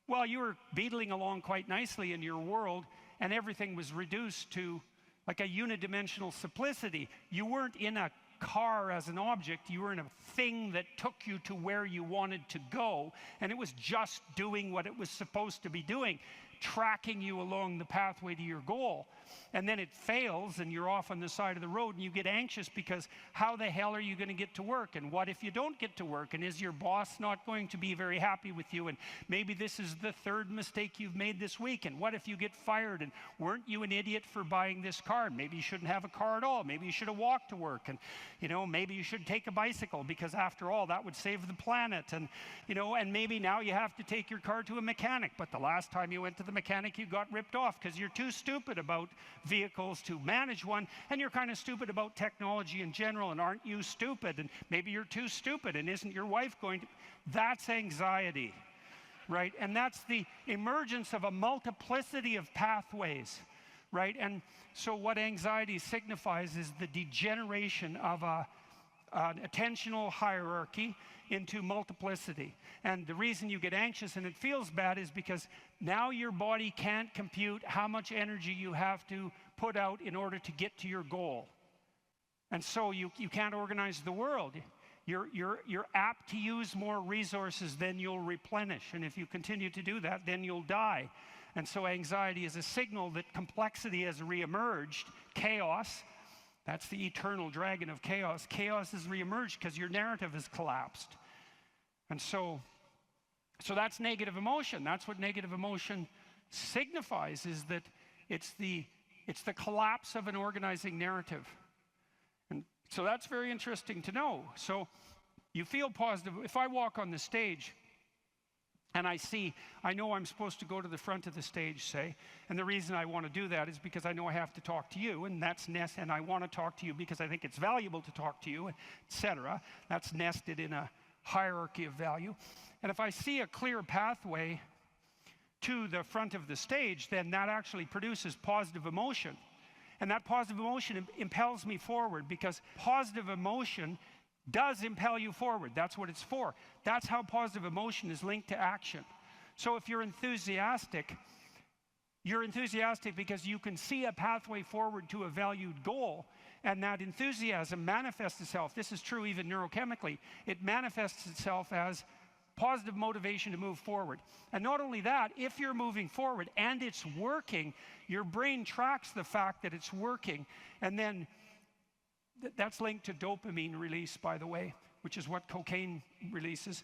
[SPEAKER 2] well, you were beetling along quite nicely in your world, and everything was reduced to like a unidimensional simplicity. You weren't in a car as an object, you were in a thing that took you to where you wanted to go, and it was just doing what it was supposed to be doing, tracking you along the pathway to your goal. And then it fails and you're off on the side of the road, and you get anxious because how the hell are you going to get to work? And what if you don't get to work? And is your boss not going to be very happy with you? And maybe this is the third mistake you've made this week. And what if you get fired? And weren't you an idiot for buying this car? Maybe you shouldn't have a car at all. Maybe you should have walked to work. And, you know, maybe you should take a bicycle, because after all, that would save the planet. And, you know, and maybe now you have to take your car to a mechanic. But the last time you went to the mechanic, you got ripped off because you're too stupid about vehicles to manage one, and you're kind of stupid about technology in general. And aren't you stupid? And maybe you're too stupid, and isn't your wife going to? That's anxiety, right? And that's the emergence of a multiplicity of pathways, right? And so what anxiety signifies is the degeneration of an attentional hierarchy into multiplicity. And the reason you get anxious and it feels bad is because now your body can't compute how much energy you have to put out in order to get to your goal. And so you can't organize the world. You're apt to use more resources than you'll replenish. And if you continue to do that, then you'll die. And so anxiety is a signal that complexity has reemerged, chaos. That's the eternal dragon of chaos. Chaos has reemerged because your narrative has collapsed. And so that's negative emotion. That's what negative emotion signifies, is that it's the collapse of an organizing narrative. And so that's very interesting to know. So you feel positive. If I walk on the stage and I know I'm supposed to go to the front of the stage, say, and the reason I want to do that is because I know I have to talk to you, and that's and I want to talk to you because I think it's valuable to talk to you, etc. That's nested in a hierarchy of value. And if I see a clear pathway to the front of the stage, then that actually produces positive emotion. And that positive emotion impels me forward, because positive emotion does impel you forward. That's what it's for. That's how positive emotion is linked to action. So if you're enthusiastic because you can see a pathway forward to a valued goal, and that enthusiasm manifests itself. This is true even neurochemically. It manifests itself as positive motivation to move forward. And not only that, if you're moving forward and it's working, your brain tracks the fact that it's working, and then that's linked to dopamine release, by the way. which is what cocaine releases.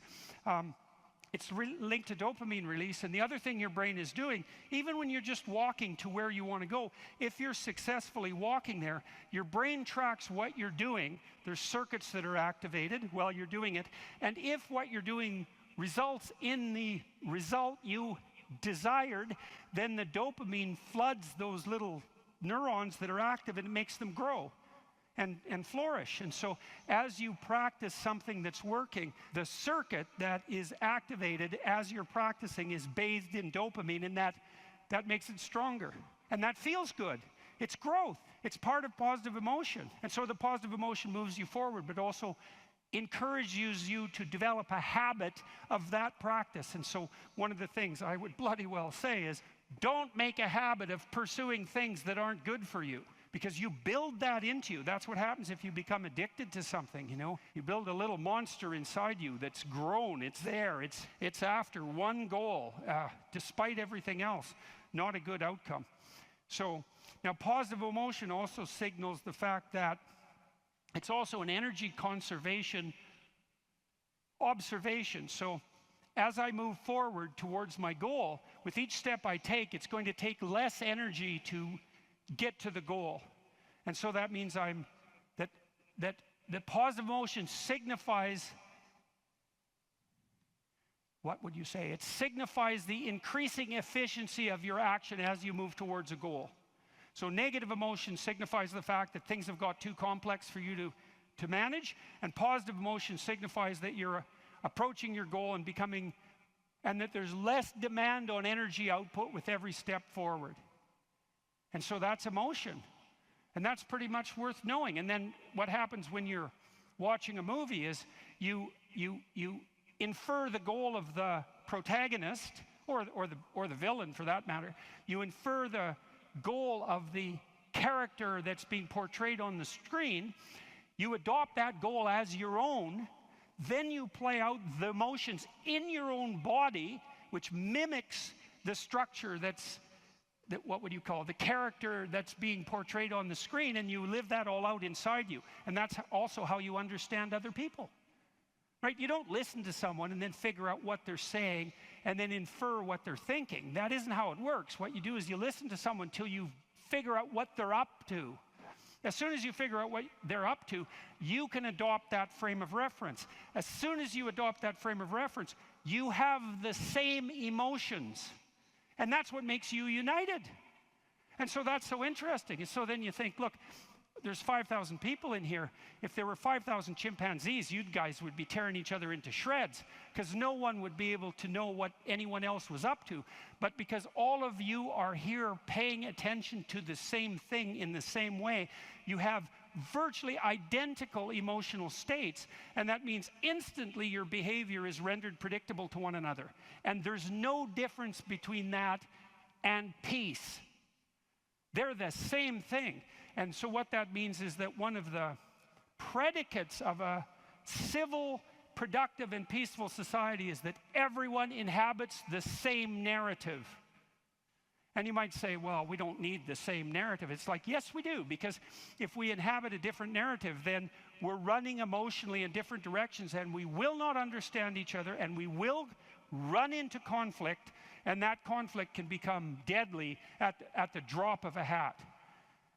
[SPEAKER 2] It's linked to dopamine release. And the other thing your brain is doing, even when you're just walking to where you want to go, if you're successfully walking there, your brain tracks what you're doing. There's circuits that are activated while you're doing it. And if what you're doing results in the result you desired, then the dopamine floods those little neurons that are active and it makes them grow and flourish. And so as you practice something that's working, the circuit that is activated as you're practicing is bathed in dopamine, and that makes it stronger. And that feels good. It's growth. It's part of positive emotion. And so the positive emotion moves you forward, but also encourages you to develop a habit of that practice. And so one of the things I would bloody well say is, don't make a habit of pursuing things that aren't good for you, because you build that into you. That's what happens if you become addicted to something, you know. You build a little monster inside you that's grown. It's there. It's after one goal, despite everything else. Not a good outcome. So now positive emotion also signals the fact that it's also an energy conservation observation. So as I move forward towards my goal, with each step I take, it's going to take less energy to get to the goal. And so that means that positive emotion signifies, what would you say? It signifies the increasing efficiency of your action as you move towards a goal. So negative emotion signifies the fact that things have got too complex for you to manage, and positive emotion signifies that you're approaching your goal and becoming, and that there's less demand on energy output with every step forward. And so that's emotion. And that's pretty much worth knowing. And then what happens when you're watching a movie is you infer the goal of the protagonist, or the villain for that matter. You infer the goal of the character that's being portrayed on the screen. You adopt that goal as your own. Then you play out the emotions in your own body, which mimics the structure what would you call the character that's being portrayed on the screen, and you live that all out inside you. And that's also how you understand other people, right? You don't listen to someone and then figure out what they're saying and then infer what they're thinking. That isn't how it works. What you do is you listen to someone till you figure out what they're up to. As soon as you figure out what they're up to, you can adopt that frame of reference. As soon as you adopt that frame of reference, you have the same emotions. And that's what makes you united. And so that's so interesting. And so then you think, look, there's 5,000 people in here. If there were 5,000 chimpanzees, you guys would be tearing each other into shreds, because no one would be able to know what anyone else was up to. But because all of you are here paying attention to the same thing in the same way, you have virtually identical emotional states, and that means instantly your behavior is rendered predictable to one another. And there's no difference between that and peace. They're the same thing. And so what that means is that one of the predicates of a civil, productive, and peaceful society is that everyone inhabits the same narrative. And you might say, well, we don't need the same narrative. It's like, yes, we do, because if we inhabit a different narrative, then we're running emotionally in different directions, and we will not understand each other, and we will run into conflict, and that conflict can become deadly at the drop of a hat.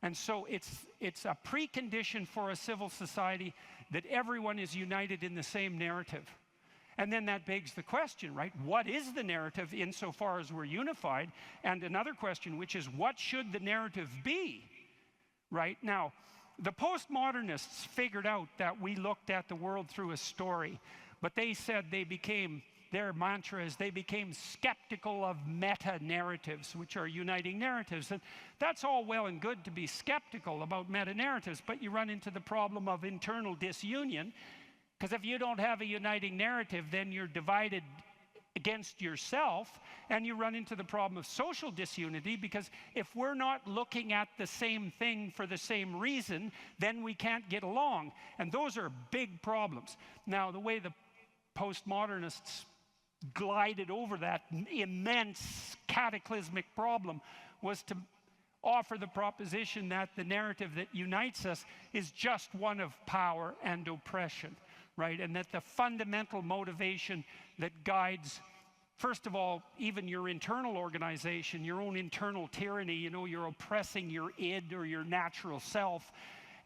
[SPEAKER 2] And so it's a precondition for a civil society that everyone is united in the same narrative. And then that begs the question, right? What is the narrative insofar as we're unified? And another question, which is, what should the narrative be? Right? Now, the postmodernists figured out that we looked at the world through a story, but they said their mantra is they became skeptical of meta-narratives, which are uniting narratives. And that's all well and good to be skeptical about meta-narratives, but you run into the problem of internal disunion, because if you don't have a uniting narrative, then you're divided against yourself, and you run into the problem of social disunity, because if we're not looking at the same thing for the same reason, then we can't get along. And those are big problems. Now, the way the postmodernists glided over that immense cataclysmic problem was to offer the proposition that the narrative that unites us is just one of power and oppression. right? And that the fundamental motivation that guides, first of all, even your internal organization, your own internal tyranny, you know, you're oppressing your id or your natural self.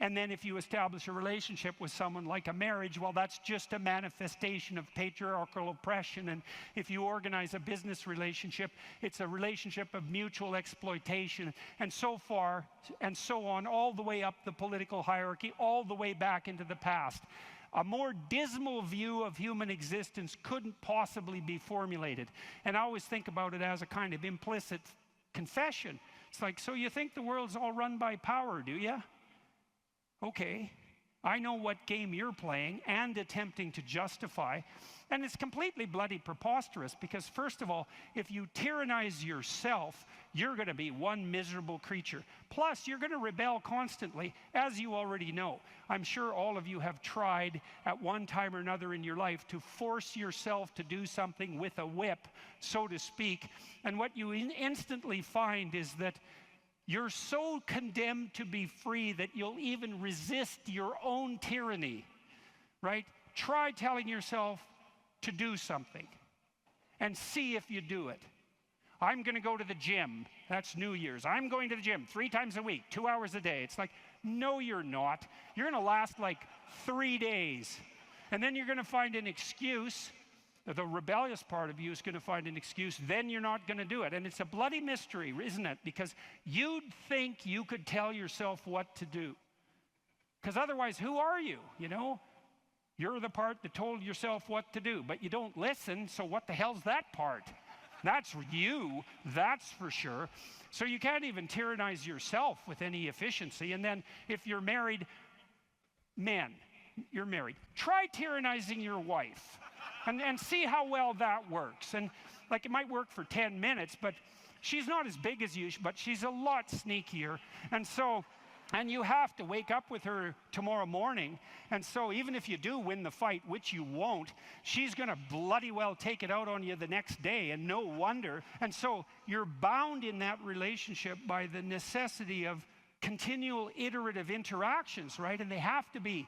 [SPEAKER 2] And then if you establish a relationship with someone like a marriage, well, that's just a manifestation of patriarchal oppression. And if you organize a business relationship, it's a relationship of mutual exploitation, and so far and so on, all the way up the political hierarchy, all the way back into the past. A more dismal view of human existence couldn't possibly be formulated. And I always think about it as a kind of implicit confession. It's like, so you think the world's all run by power, do you? Okay, I know what game you're playing and attempting to justify, and it's completely bloody preposterous, because first of all, if you tyrannize yourself, you're going to be one miserable creature. Plus, you're going to rebel constantly, as you already know. I'm sure all of you have tried at one time or another in your life to force yourself to do something with a whip, so to speak, and what you instantly find is that you're so condemned to be free that you'll even resist your own tyranny, right? Try telling yourself to do something and see if you do it. I'm going to go to the gym. That's New Year's. I'm going to the gym 3 times a week, 2 hours a day. It's like, no, you're not. You're going to last like 3 days. And then you're going to find an excuse. The rebellious part of you is going to find an excuse, then you're not going to do it. And it's a bloody mystery, isn't it? Because you'd think you could tell yourself what to do. Because otherwise, who are you, you know? You're the part that told yourself what to do, but you don't listen, so what the hell's that part? That's you, that's for sure. So you can't even tyrannize yourself with any efficiency. And then if you're married, men, you're married, try tyrannizing your wife. And see how well that works. And like, it might work for 10 minutes, but she's not as big as you, but she's a lot sneakier. And so, and you have to wake up with her tomorrow morning. And so even if you do win the fight, which you won't, she's going to bloody well take it out on you the next day, and no wonder. And so you're bound in that relationship by the necessity of continual iterative interactions, right? And they have to be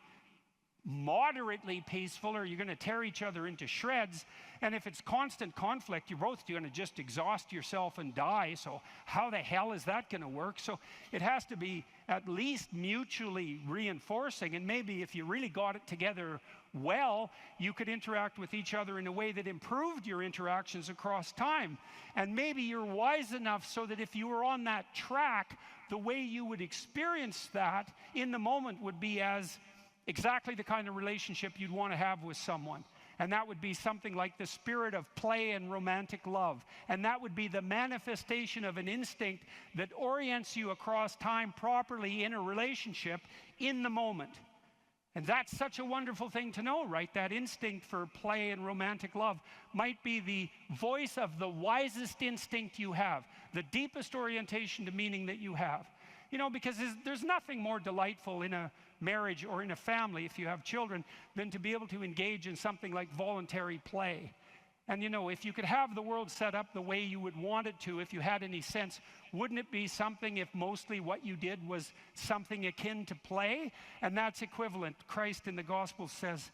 [SPEAKER 2] moderately peaceful, or you're going to tear each other into shreds. And if it's constant conflict, you're both going to just exhaust yourself and die. So how the hell is that going to work? So it has to be at least mutually reinforcing. And maybe if you really got it together well, you could interact with each other in a way that improved your interactions across time. And maybe you're wise enough so that if you were on that track, the way you would experience that in the moment would be as exactly the kind of relationship you'd want to have with someone. And that would be something like the spirit of play and romantic love. And that would be the manifestation of an instinct that orients you across time properly in a relationship in the moment. And that's such a wonderful thing to know, right? That instinct for play and romantic love might be the voice of the wisest instinct you have, the deepest orientation to meaning that you have. You know, because there's nothing more delightful in a marriage or in a family, if you have children, than to be able to engage in something like voluntary play. And you know, if you could have the world set up the way you would want it to, if you had any sense, wouldn't it be something if mostly what you did was something akin to play? And that's equivalent. Christ in the gospel says,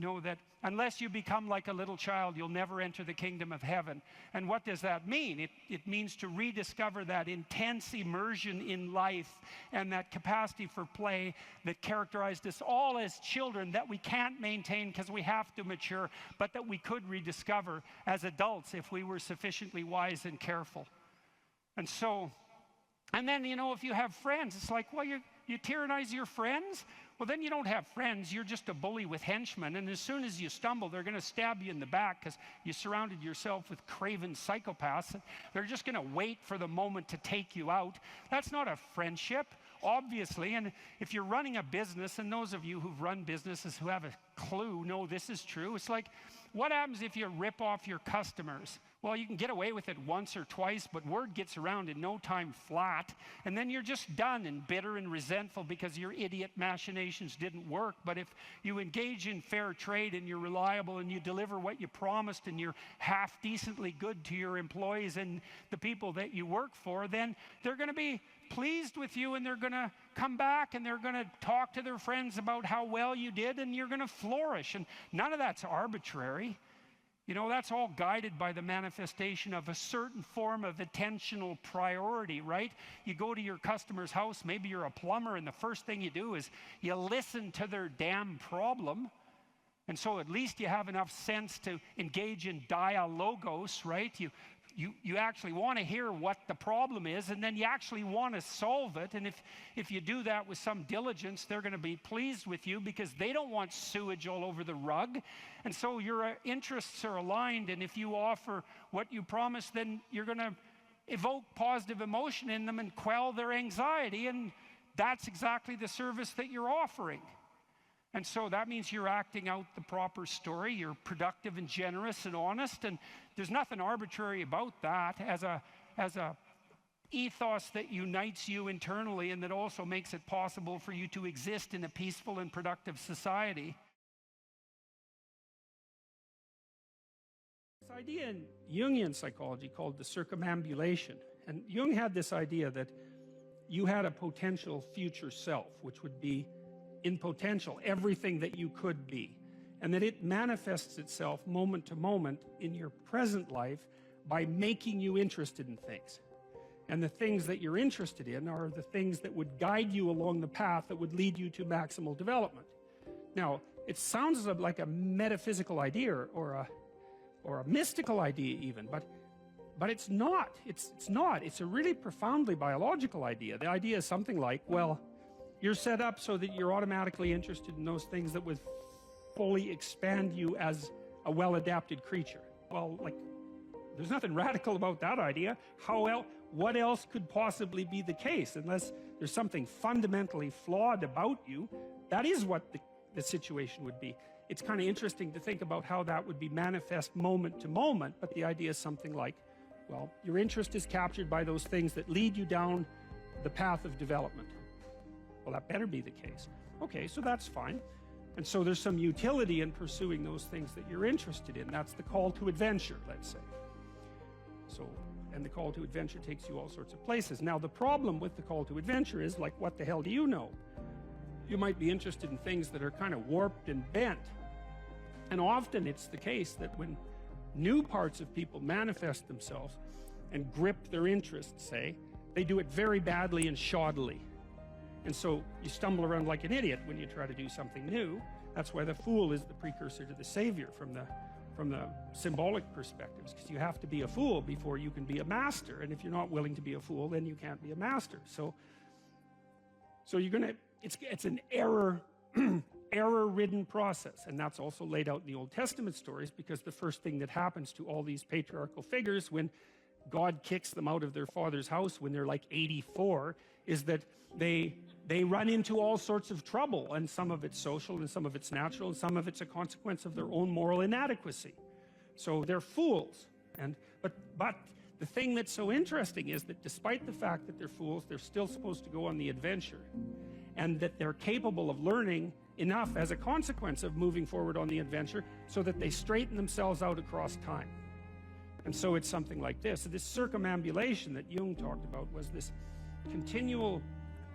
[SPEAKER 2] know that unless you become like a little child, you'll never enter the kingdom of heaven. And what does that mean? It means to rediscover that intense immersion in life and that capacity for play that characterized us all as children that we can't maintain because we have to mature, but that we could rediscover as adults if we were sufficiently wise and careful. And so, and then, you know, if you have friends, it's like, well, you tyrannize your friends? Well, then you don't have friends. You're just a bully with henchmen. And as soon as you stumble, they're going to stab you in the back because you surrounded yourself with craven psychopaths. And they're just going to wait for the moment to take you out. That's not a friendship, obviously. And if you're running a business, and those of you who've run businesses who have a clue know this is true, it's like, what happens if you rip off your customers? Well, you can get away with it once or twice, but word gets around in no time flat, and then you're just done and bitter and resentful because your idiot machinations didn't work. But if you engage in fair trade and you're reliable and you deliver what you promised and you're half decently good to your employees and the people that you work for, then they're going to be pleased with you, and they're going to come back and they're going to talk to their friends about how well you did, and you're going to flourish. And none of that's arbitrary. You know, that's all guided by the manifestation of a certain form of attentional priority, right? You go to your customer's house, maybe you're a plumber, and the first thing you do is you listen to their damn problem. And so at least you have enough sense to engage in dialogos, right? You actually want to hear what the problem is, and then you actually want to solve it. And if you do that with some diligence, they're going to be pleased with you because they don't want sewage all over the rug. And so your interests are aligned, and if you offer what you promise, then you're going to evoke positive emotion in them and quell their anxiety, and that's exactly the service that you're offering. And so that means you're acting out the proper story. You're productive and generous and honest, and there's nothing arbitrary about that as a ethos that unites you internally and that also makes it possible for you to exist in a peaceful and productive society. This idea in Jungian psychology called the circumambulation. And Jung had this idea that you had a potential future self, which would be in potential everything that you could be, and that it manifests itself moment to moment in your present life by making you interested in things. And the things that you're interested in are the things that would guide you along the path that would lead you to maximal development. Now, it sounds like a metaphysical idea or a mystical idea even, but it's not. It's not. It's a really profoundly biological idea. The idea is something like, well, you're set up so that you're automatically interested in those things that would fully expand you as a well-adapted creature. Well, like, there's nothing radical about that idea. What else could possibly be the case? Unless there's something fundamentally flawed about you, that is what the situation would be. It's kind of interesting to think about how that would be manifest moment to moment, but the idea is something like, well, your interest is captured by those things that lead you down the path of development. Well, that better be the case. Okay, so that's fine. And so there's some utility in pursuing those things that you're interested in. That's the call to adventure, let's say. And the call to adventure takes you all sorts of places. Now, the problem with the call to adventure is, like, what the hell do you know? You might be interested in things that are kind of warped and bent. And often it's the case that when new parts of people manifest themselves and grip their interests, say, they do it very badly and shoddily. And so you stumble around like an idiot when you try to do something new. That's why the fool is the precursor to the savior from the symbolic perspectives, because you have to be a fool before you can be a master. And if you're not willing to be a fool, then you can't be a master. So you're gonna, it's an error-ridden process. And that's also laid out in the Old Testament stories, because the first thing that happens to all these patriarchal figures when God kicks them out of their father's house when they're like 84 is that they run into all sorts of trouble, and some of it's social and some of it's natural and some of it's a consequence of their own moral inadequacy. So they're fools. But the thing that's so interesting is that despite the fact that they're fools, they're still supposed to go on the adventure, and that they're capable of learning enough as a consequence of moving forward on the adventure so that they straighten themselves out across time. And so it's something like this. So this circumambulation that Jung talked about was this continual,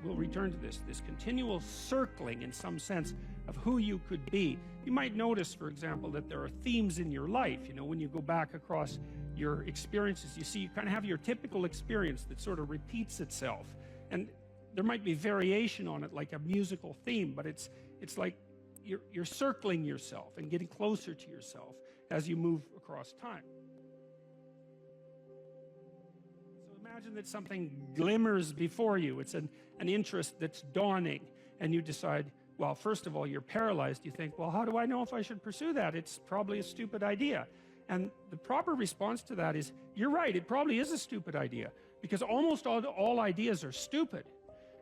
[SPEAKER 2] we'll return to this continual circling in some sense of who you could be. You might notice, for example, that there are themes in your life. You know, when you go back across your experiences, you see you kind of have your typical experience that sort of repeats itself. And there might be variation on it, like a musical theme, but it's like you're circling yourself and getting closer to yourself as you move across time. Imagine that something glimmers before you. It's an interest that's dawning, and you decide, well, first of all, you're paralyzed. You think, well, how do I know if I should pursue that? It's probably a stupid idea. And the proper response to that is, you're right, it probably is a stupid idea, because almost all ideas are stupid.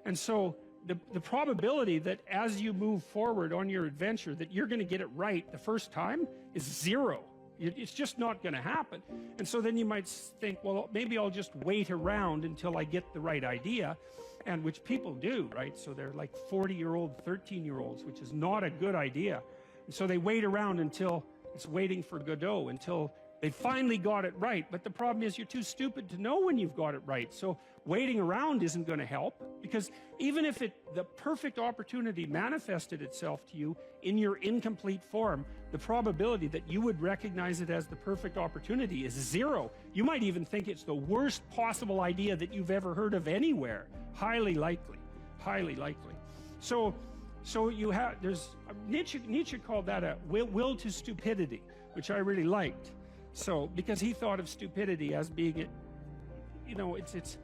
[SPEAKER 2] And so the probability that as you move forward on your adventure that you're going to get it right the first time is zero.
[SPEAKER 4] It's just not going to happen. And so then you might think, well, maybe I'll just wait around until I get the right idea, and which people do, right? So they're like 40-year-old, 13-year-olds, which is not a good idea. And so they wait around until it's waiting for Godot, until they finally got it right. But the problem is you're too stupid to know when you've got it right. So waiting around isn't going to help, because even if the perfect opportunity manifested itself to you in your incomplete form, the probability that you would recognize it as the perfect opportunity is zero. You might even think it's the worst possible idea that you've ever heard of anywhere. Highly likely, highly likely. So you have, Nietzsche called that a will to stupidity, which I really liked. So, because he thought of stupidity as being, you know, it's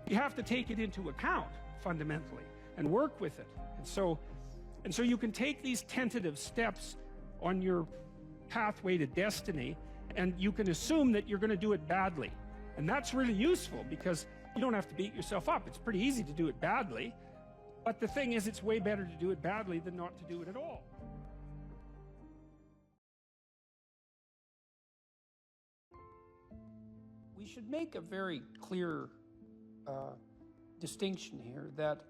[SPEAKER 4] you have to take it into account fundamentally and work with it. And so you can take these tentative steps on your pathway to destiny, and you can assume that you're going to do it badly. And that's really useful, because you don't have to beat yourself up. It's pretty easy to do it badly. But the thing is, it's way better to do it badly than not to do it at all. We should make a very clear distinction here that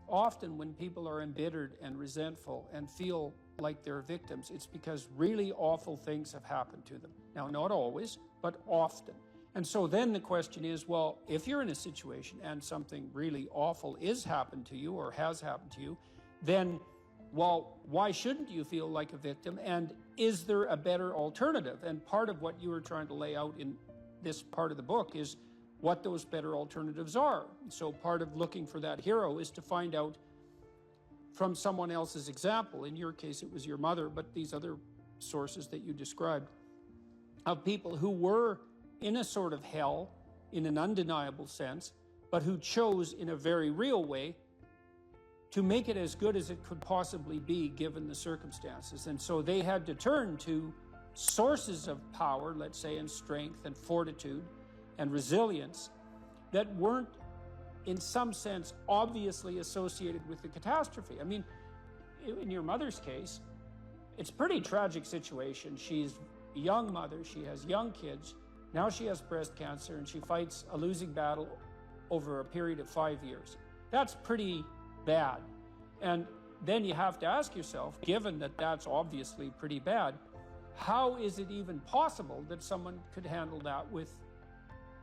[SPEAKER 4] often when people are embittered and resentful and feel like they're victims, it's because really awful things have happened to them. Now, not always, but often. And so then the question is, well, if you're in a situation and something really awful is happened to you or has happened to you, then, well, why shouldn't you feel like a victim? And is there a better alternative? And part of what you were trying to lay out in this part of the book is what those better alternatives are. So part of looking for that hero is to find out from someone else's example. In your case, it was your mother, but these other sources that you described, of people who were in a sort of hell in an undeniable sense, but who chose in a very real way to make it as good as it could possibly be given the circumstances. And so they had to turn to sources of power, let's say, and strength and fortitude and resilience that weren't, in some sense, obviously associated with the catastrophe. I mean, in your mother's case, it's a pretty tragic situation. She's a young mother, she has young kids, now she has breast cancer, and she fights a losing battle over a period of 5 years. That's pretty bad. And then you have to ask yourself, given that that's obviously pretty bad, how is it even possible that someone could handle that with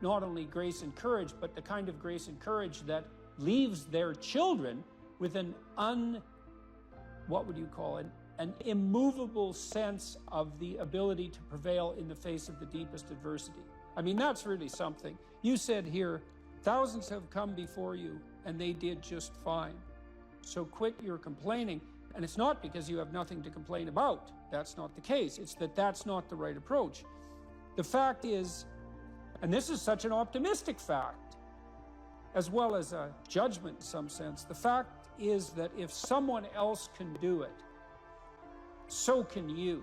[SPEAKER 4] not only grace and courage, but the kind of grace and courage that leaves their children with an an immovable sense of the ability to prevail in the face of the deepest adversity? I mean, that's really something. You said here, thousands have come before you and they did just fine. So quit your complaining. And it's not because you have nothing to complain about. That's not the case. It's that that's not the right approach. The fact is, and this is such an optimistic fact, as well as a judgment in some sense, the fact is that if someone else can do it, so can you.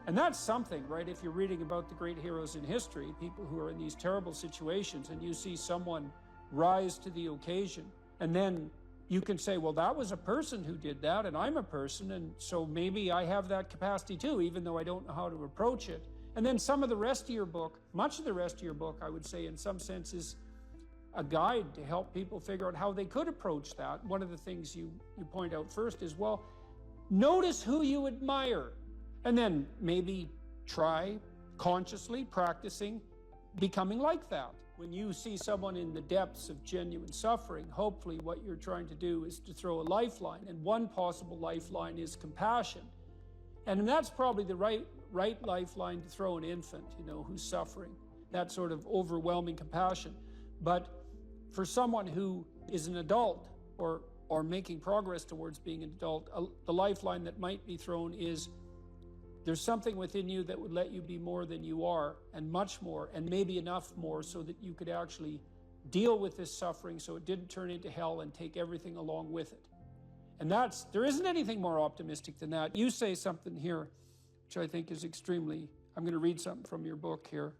[SPEAKER 4] And that's something, right? If you're reading about the great heroes in history, people who are in these terrible situations, and you see someone rise to the occasion, and then you can say, well, that was a person who did that, and I'm a person, and so maybe I have that capacity too, even though I don't know how to approach it. And then some of the rest of your book, much of the rest of your book, I would say in some sense is a guide to help people figure out how they could approach that. One of the things you point out first is, well, notice who you admire, and then maybe try consciously practicing becoming like that. When you see someone in the depths of genuine suffering, hopefully what you're trying to do is to throw a lifeline, and one possible lifeline is compassion. And that's probably the right lifeline to throw an infant, you know, who's suffering, that sort of overwhelming compassion. But for someone who is an adult or making progress towards being an adult, the lifeline that might be thrown is there's something within you that would let you be more than you are, and much more, and maybe enough more so that you could actually deal with this suffering so it didn't turn into hell and take everything along with it. And there isn't anything more optimistic than that. You say something here, which I think is extremely, I'm going to read something from your book here.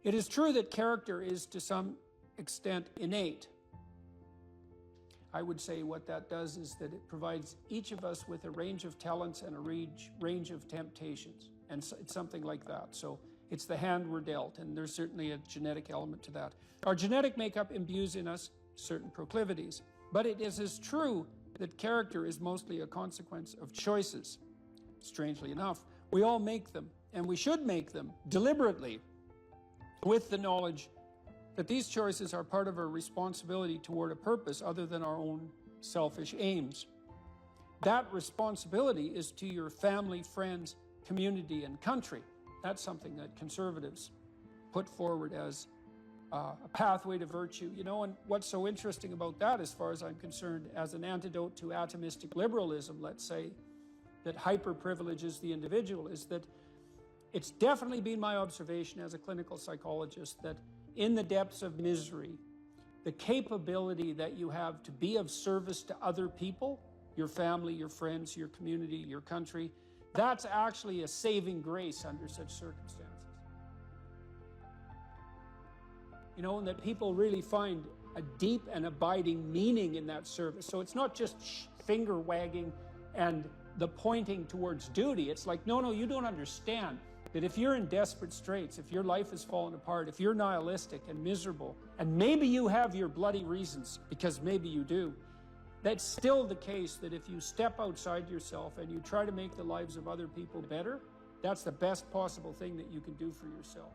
[SPEAKER 4] It is true that character is to some extent innate. I would say what that does is that it provides each of us with a range of talents and a range of temptations.
[SPEAKER 2] And so it's something like that. So it's the hand we're dealt, and there's certainly a genetic element to that. Our genetic makeup imbues in us certain proclivities, but it is as true that character is mostly a consequence of choices. Strangely enough, we all make them, and we should make them deliberately, with the knowledge that these choices are part of our responsibility toward a purpose other than our own selfish aims. That responsibility is to your family, friends, community, and country. That's something that conservatives put forward as a pathway to virtue. You know, and what's so interesting about that, as far as I'm concerned, as an antidote to atomistic liberalism, let's say, that hyper-privileges the individual, is that it's definitely been my observation as a clinical psychologist that in the depths of misery, the capability that you have to be of service to other people, your family, your friends, your community, your country, that's actually a saving grace under such circumstances. You know, and that people really find a deep and abiding meaning in that service. So it's not just finger wagging and the pointing towards duty. It's like, no, you don't understand that if you're in desperate straits, if your life has fallen apart, if you're nihilistic and miserable, and maybe you have your bloody reasons, because maybe you do, that's still the case that if you step outside yourself and you try to make the lives of other people better, that's the best possible thing that you can do for yourself.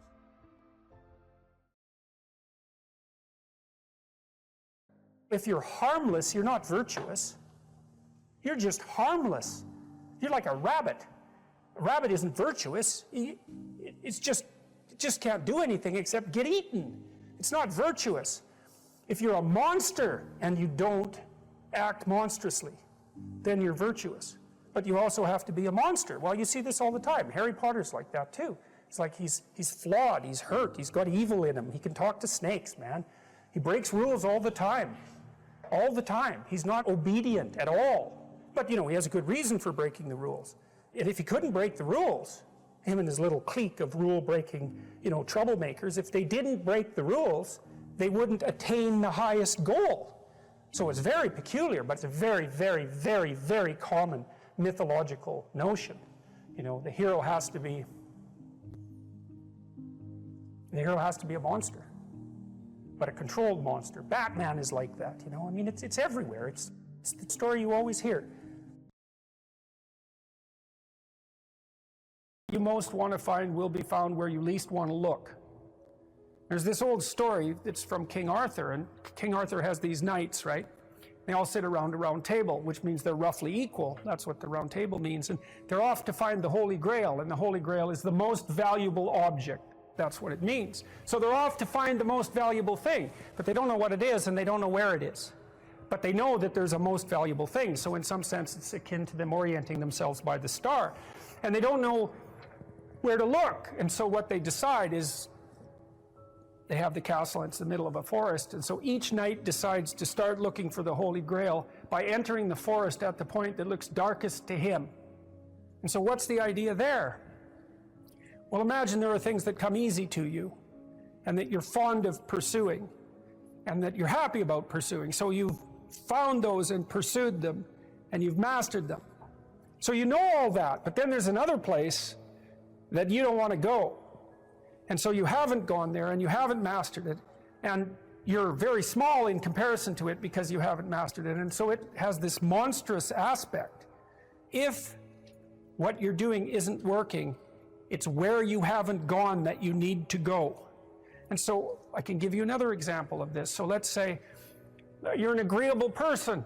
[SPEAKER 4] If you're harmless, you're not virtuous. You're just harmless. You're like a rabbit. A rabbit isn't virtuous. It just can't do anything except get eaten. It's not virtuous. If you're a monster and you don't act monstrously, then you're virtuous. But you also have to be a monster. Well, you see this all the time. Harry Potter's like that too. It's like he's flawed, he's hurt, he's got evil in him. He can talk to snakes, man. He breaks rules all the time. All the time. He's not obedient at all. But, you know, he has a good reason for breaking the rules. And if he couldn't break the rules, him and his little clique of rule-breaking, you know, troublemakers, if they didn't break the rules, they wouldn't attain the highest goal. So it's very peculiar, but it's a very, very, very, very common mythological notion. You know, the hero has to be a monster, but a controlled monster. Batman is like that, you know. I mean, it's everywhere. It's the story you always hear.
[SPEAKER 2] You most want to find will be found where you least want to look. There's this old story that's from King Arthur, and King Arthur has these knights, right? They all sit around a round table, which means they're roughly equal. That's what the round table means. And they're off to find the Holy Grail, and the Holy Grail is the most valuable object. That's what it means. So they're off to find the most valuable thing, but they don't know what it is, and they don't know where it is. But they know that there's a most valuable thing, so in some sense it's akin to them orienting themselves by the star. And they don't know where to look, and so what they decide is they have the castle, it's the middle of a forest, and so each knight decides to start looking for the Holy Grail by entering the forest at the point that looks darkest to him. And so what's the idea there? Well, imagine there are things that come easy to you, and that you're fond of pursuing, and that you're happy about pursuing. So you've found those and pursued them, and you've mastered them. So you know all that, but then there's another place that you don't want to go. And so you haven't gone there, and you haven't mastered it, and you're very small in comparison to it because you haven't mastered it, and so it has this monstrous aspect. If what you're doing isn't working, it's where you haven't gone that you need to go. And so I can give you another example of this. So let's say you're an agreeable person,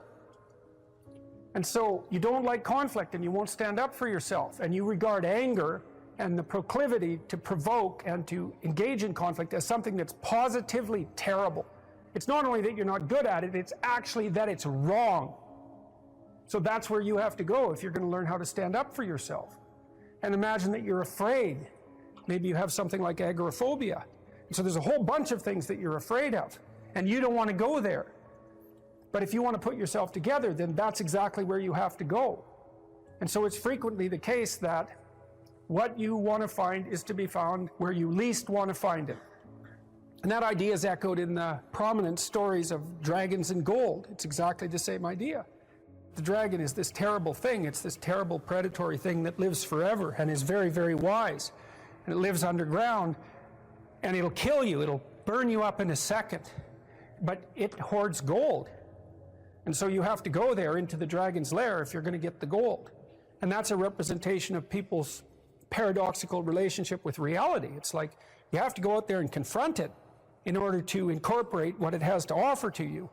[SPEAKER 2] and so you don't like conflict, and you won't stand up for yourself, and you regard anger and the proclivity to provoke and to engage in conflict as something that's positively terrible. It's not only that you're not good at it, it's actually that it's wrong. So that's where you have to go if you're going to learn how to stand up for yourself. And imagine that you're afraid. Maybe you have something like agoraphobia. And so there's a whole bunch of things that you're afraid of, and you don't want to go there. But if you want to put yourself together, then that's exactly where you have to go. And so it's frequently the case that what you want to find is to be found where you least want to find it. And that idea is echoed in the prominent stories of dragons and gold. It's exactly the same idea. The dragon is this terrible thing. It's this terrible predatory thing that lives forever and is very, very wise. And it lives underground, and it'll kill you. It'll burn you up in a second. But it hoards gold. And so you have to go there into the dragon's lair if you're going to get the gold. And that's a representation of people's paradoxical relationship with reality. It's like you have to go out there and confront it in order to incorporate what it has to offer to you.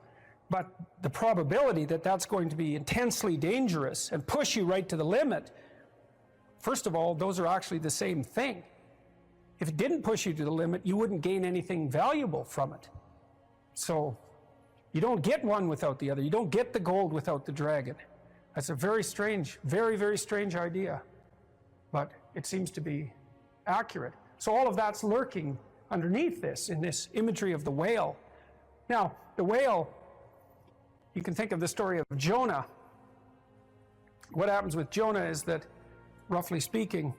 [SPEAKER 2] But the probability that that's going to be intensely dangerous and push you right to the limit, first of all, those are actually the same thing. If it didn't push you to the limit, you wouldn't gain anything valuable from it. So you don't get one without the other. You don't get the gold without the dragon. That's a very strange, very, very strange idea. But it seems to be accurate. So all of that's lurking underneath this, in this imagery of the whale. Now, the whale, you can think of the story of Jonah. What happens with Jonah is that, roughly speaking,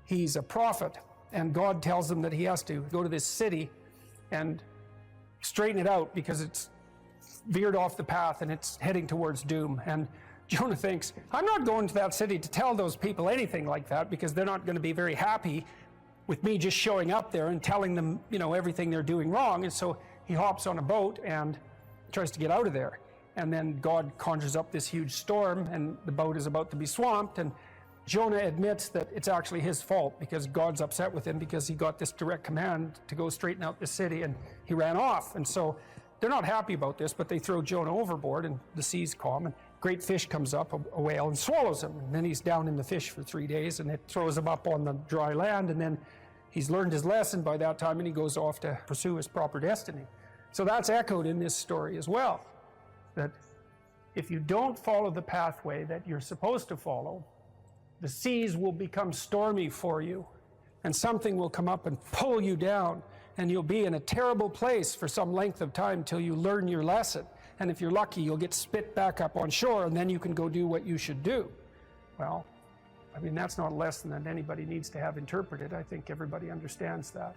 [SPEAKER 2] he's a prophet, and God tells him that he has to go to this city and straighten it out because it's veered off the path and it's heading towards doom. And Jonah thinks, I'm not going to that city to tell those people anything like that because they're not going to be very happy with me just showing up there and telling them, everything they're doing wrong. And so he hops on a boat and tries to get out of there. And then God conjures up this huge storm and the boat is about to be swamped, and Jonah admits that it's actually his fault because God's upset with him because he got this direct command to go straighten out the city and he ran off. And so they're not happy about this, but they throw Jonah overboard and the sea's calm, and great fish comes up, a whale, and swallows him. And then he's down in the fish for 3 days, and it throws him up on the dry land, and then he's learned his lesson by that time and he goes off to pursue his proper destiny. So that's echoed in this story as well, that if you don't follow the pathway that you're supposed to follow, the seas will become stormy for you, and something will come up and pull you down, and you'll be in a terrible place for some length of time till you learn your lesson. And if you're lucky, you'll get spit back up on shore, and then you can go do what you should do. Well, that's not a lesson that anybody needs to have interpreted. I think everybody understands that.